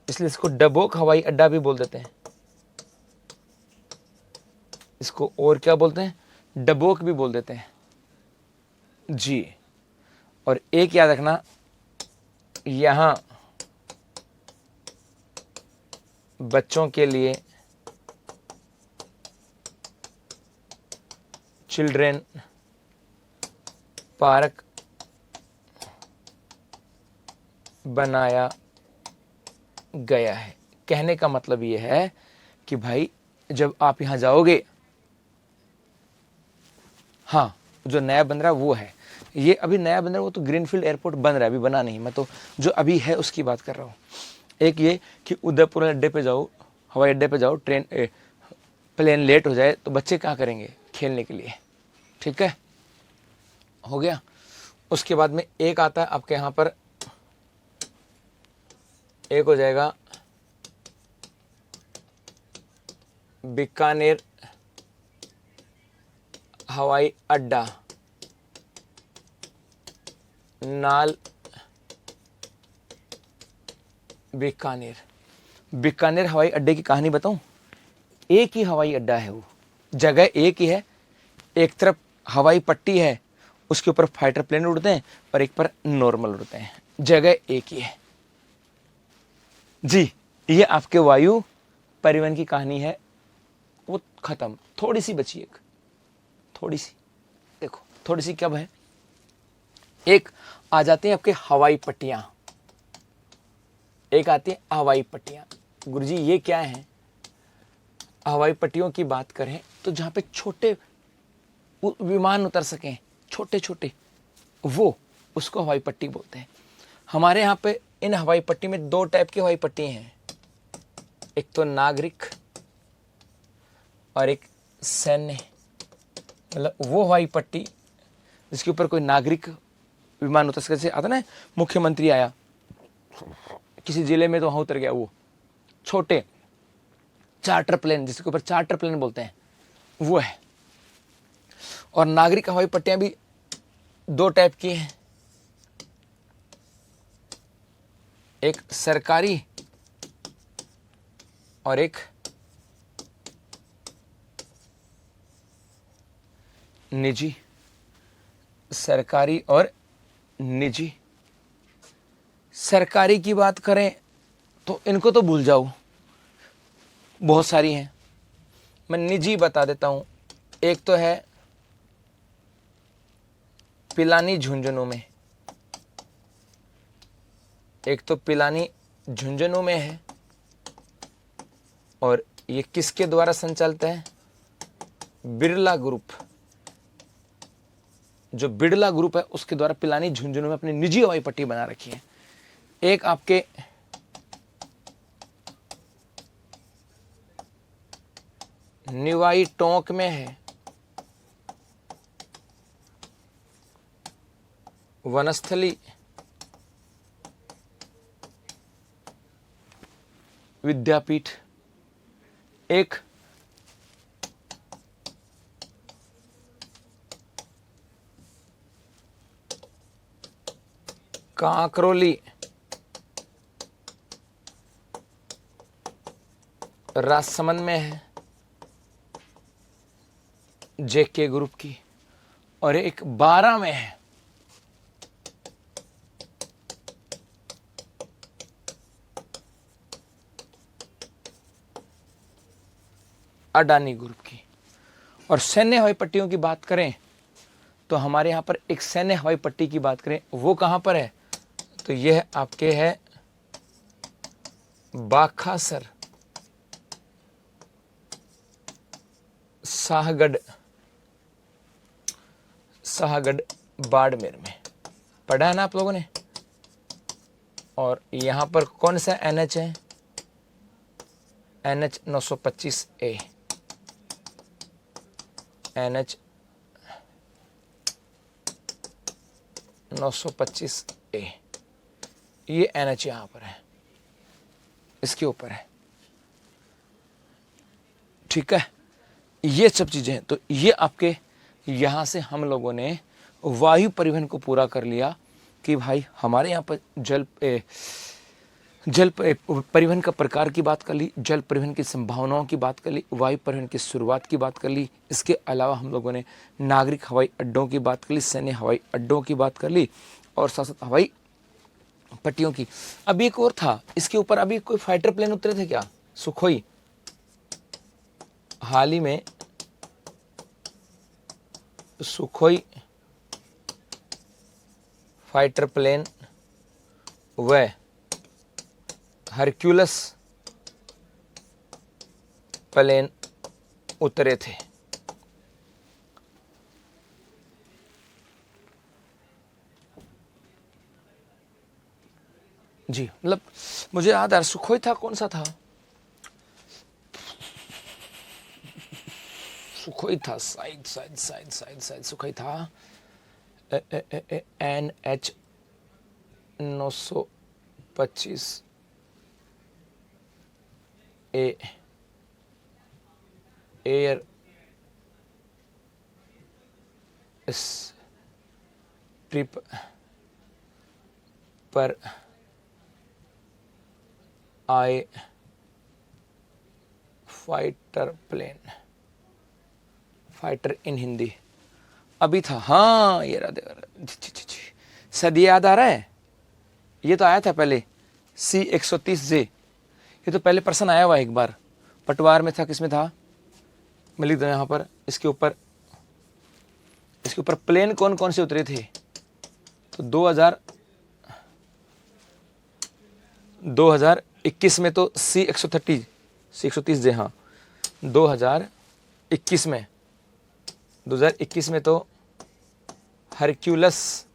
इसलिए इसको डबोक हवाई अड्डा भी बोल देते हैं। इसको और क्या बोलते हैं, डबोक भी बोल देते हैं जी। और एक याद रखना, यहां बच्चों के लिए चिल्ड्रेन पार्क बनाया गया है। कहने का मतलब यह है कि भाई जब आप यहां जाओगे, हाँ जो नया बन रहा है वो है, ये अभी नया बन रहा है, वो तो ग्रीनफील्ड एयरपोर्ट बन रहा है, अभी बना नहीं, मैं तो जो अभी है उसकी बात कर रहा हूँ। एक ये कि उदयपुर अड्डे पे जाओ, हवाई अड्डे पे जाओ, प्लेन लेट हो जाए तो बच्चे क्या करेंगे, खेलने के लिए, ठीक है, हो गया। उसके बाद में एक आता है आपके यहाँ पर, एक हो जाएगा बीकानेर हवाई अड्डा, नाल बीकानेर हवाई अड्डे की कहानी बताऊं, एक ही हवाई अड्डा है, वो जगह एक ही है, एक तरफ हवाई पट्टी है, उसके ऊपर फाइटर प्लेन उड़ते हैं और एक पर नॉर्मल उड़ते हैं, जगह एक ही है जी। ये आपके वायु परिवहन की कहानी है, वो खत्म। थोड़ी सी बची, एक थोड़ी सी, देखो थोड़ी सी कब है, एक आ जाते हैं आपके हवाई पट्टियां, एक आती है हवाई पट्टियां। गुरुजी ये क्या है, हवाई पट्टियों की बात करें तो जहां पे छोटे विमान उतर सकें, छोटे छोटे, वो उसको हवाई पट्टी बोलते हैं। हमारे यहाँ पे इन हवाई पट्टी में दो टाइप की हवाई पट्टी हैं, एक तो नागरिक और एक सैन्य, मतलब वो हवाई पट्टी जिसके ऊपर कोई नागरिक विमान उतर सके। जैसे आता ना, मुख्यमंत्री आया किसी जिले में तो वहां उतर गया, वो छोटे चार्टर प्लेन, जिसके ऊपर चार्टर प्लेन बोलते हैं, वो है। और नागरिक हवाई पट्टियां भी दो टाइप की हैं, एक सरकारी और एक निजी। सरकारी और निजी। सरकारी की बात करें तो इनको तो भूल जाओ, बहुत सारी हैं, मैं निजी बता देता हूं। एक तो है पिलानी झुंझुनू में, एक तो पिलानी झुंझुनू में है, और ये किसके द्वारा संचालित है, बिरला ग्रुप। जो बिरला ग्रुप है उसके द्वारा पिलानी झुंझुनू में अपनी निजी हवाई पट्टी बना रखी है। एक आपके निवाई टोंक में है, वनस्थली विद्यापीठ एक, कांकरोली राजसमंद में है, जेके ग्रुप की, और एक 12 में है, अडानी ग्रुप की। और सैन्य हवाई पट्टियों की बात करें तो हमारे यहां पर एक सैन्य हवाई पट्टी की बात करें, वो कहां पर है, तो यह आपके है बाखासर, शाहगढ़ बाड़मेर में। पढ़ा है ना आप लोगों ने। और यहां पर कौन सा एनएच है, NH 925A, NH 925A, ये NH यहां पर है, इसके ऊपर है, ठीक है। ये सब चीजें हैं। तो ये आपके यहां से हम लोगों ने वायु परिवहन को पूरा कर लिया कि भाई हमारे यहाँ पर जल परिवहन का प्रकार की बात कर ली, जल परिवहन की संभावनाओं की बात कर ली, वायु परिवहन की शुरुआत की बात कर ली। इसके अलावा हम लोगों ने नागरिक हवाई अड्डों की बात कर ली, सैन्य हवाई अड्डों की बात कर ली, और साथ साथ हवाई पट्टियों की। अभी एक और था इसके ऊपर, अभी कोई फाइटर प्लेन उतरे थे क्या, सुखोई, हाल ही में सुखोई फाइटर प्लेन व हरक्यूलस प्लेन उतरे थे। जी, मतलब मुझे याद आ, सुखोई था, कौन सा था, सुखोई था, शायद सुखोई था, NH 925A, एयर ट्रिप पर आए fighter plane, fighter in Hindi अभी था, हाँ ये रहा, सदी याद आ रहा है, ये तो आया था पहले C-130J, ये तो पहले पर्सन आया हुआ एक बार, पटवार में था, किसमें था, मैं लिख दूं यहाँ पर, इसके ऊपर प्लेन कौन कौन से उतरे थे, तो 2021 में तो C-130J, हाँ 2021 में तो हरक्यूलस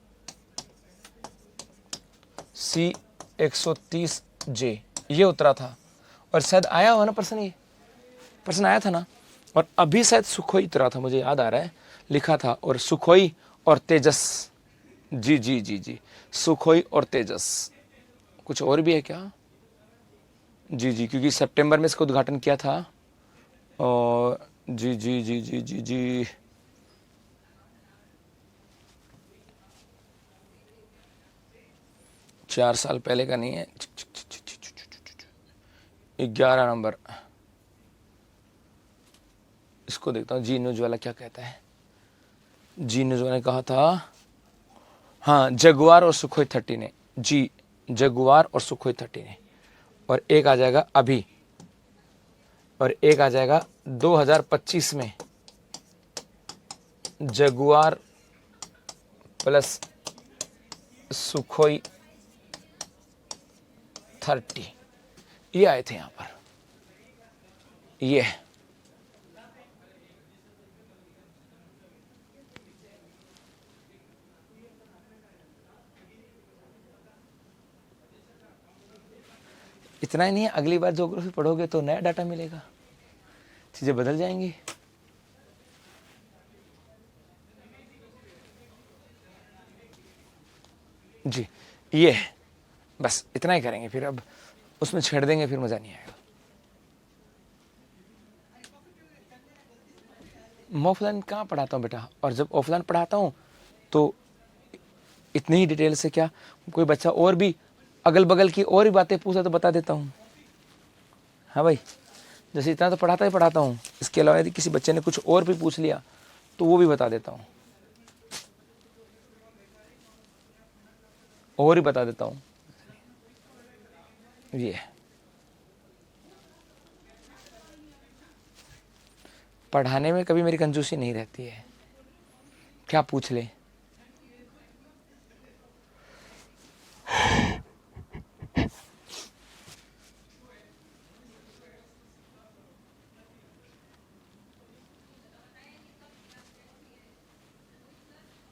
C-130J ये उतरा था, और शायद आया हुआ ना पर्सन आया था ना, और अभी शायद सुखोई उतरा था, मुझे याद आ रहा है, लिखा था, और सुखोई और तेजस, जी, सुखोई और तेजस, कुछ और भी है क्या, जी, क्योंकि सितंबर में इसका उद्घाटन किया था, और जी 4 साल पहले का नहीं है, 11 नंबर, इसको देखता हूँ, जी न्यूज वाला क्या कहता है। जी न्यूज वाला ने कहा था, हाँ जगुआर और सुखोई 30 ने, जी जगुआर और सुखोई 30 ने, और एक आ जाएगा अभी, और एक आ जाएगा 2025 में जगुआर प्लस सुखोई 30, ये आए थे यहां पर, ये इतना ही नहीं है, अगली बार ज्योग्राफी पढ़ोगे तो नया डाटा मिलेगा, चीज़ें बदल जाएंगी। जी, ये है, बस इतना ही करेंगे, फिर अब उसमें छेड़ देंगे, फिर मज़ा नहीं आएगा। मैं ऑफलाइन कहाँ पढ़ाता हूँ बेटा, और जब ऑफलाइन पढ़ाता हूँ तो इतनी ही डिटेल से क्या, कोई बच्चा और भी अगल बगल की और भी बातें पूछा तो बता देता हूँ। हाँ भाई, जैसे इतना तो पढ़ाता ही पढ़ाता हूँ, इसके अलावा यदि किसी बच्चे ने कुछ और भी पूछ लिया तो वो भी बता देता हूँ, और ही बता देता हूँ। ये है, पढ़ाने में कभी मेरी कंजूसी नहीं रहती है, क्या पूछ ले।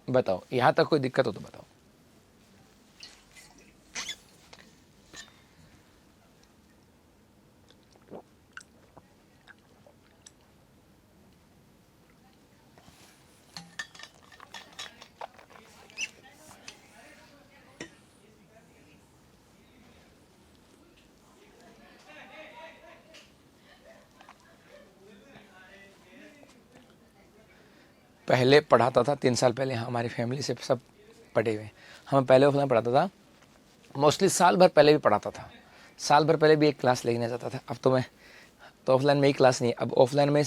बताओ, यहाँ तक कोई दिक्कत हो तो बताओ। पहले पढ़ाता था 3 साल पहले, हाँ, हमारी फैमिली से सब पढ़े हुए। हमें पहले ऑफलाइन पढ़ाता था, मोस्टली साल भर पहले भी पढ़ाता था, साल भर पहले भी एक क्लास लेने जाता था। अब तो मैं तो ऑफलाइन में ही क्लास नहीं है, अब ऑफलाइन में,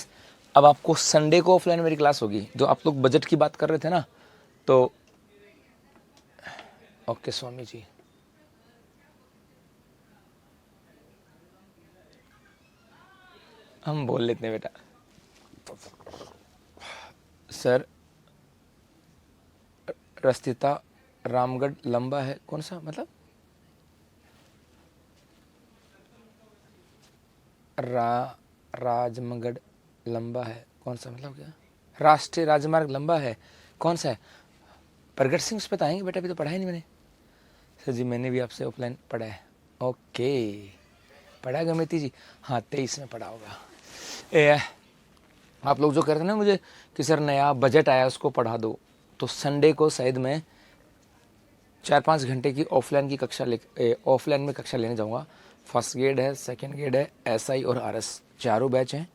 अब आपको संडे को ऑफलाइन मेरी क्लास होगी। जो आप लोग बजट की बात कर रहे थे ना, तो ओके स्वामी जी, हम बोल लेते हैं बेटा। सर, रस्तिता रामगढ़ लंबा है, कौन सा मतलब? राजमगढ़ लंबा है, कौन सा मतलब क्या? राष्ट्रीय राजमार्ग लंबा है, कौन सा है? प्रगट सिंह उस पर तो आएंगे बेटा, अभी तो पढ़ा ही नहीं मैंने। सर जी, मैंने भी आपसे ऑफलाइन पढ़ा है। ओके, पढ़ा है गमिती जी? हाँ, 23 में पढ़ा होगा। आप लोग जो कह रहे थे ना मुझे कि सर नया बजट आया उसको पढ़ा दो, तो संडे को शायद मैं 4-5 घंटे की ऑफलाइन में कक्षा लेने जाऊंगा। फर्स्ट ग्रेड है, सेकंड ग्रेड है, एसआई और आरएस, चारों बैच हैं,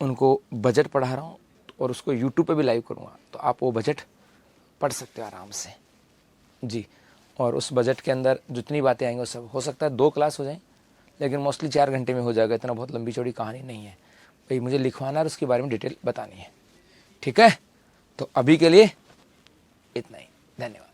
उनको बजट पढ़ा रहा हूँ और उसको यूट्यूब पे भी लाइव करूँगा, तो आप वो बजट पढ़ सकते हो आराम से जी। और उस बजट के अंदर जितनी बातें आएंगी वो सब, हो सकता है 2 क्लास हो जाएं, लेकिन मोस्टली 4 घंटे में हो जाएगा, इतना बहुत लंबी चौड़ी कहानी नहीं है भाई, मुझे लिखवाना और उसके बारे में डिटेल बतानी है, ठीक है? तो अभी के लिए इतना ही, धन्यवाद।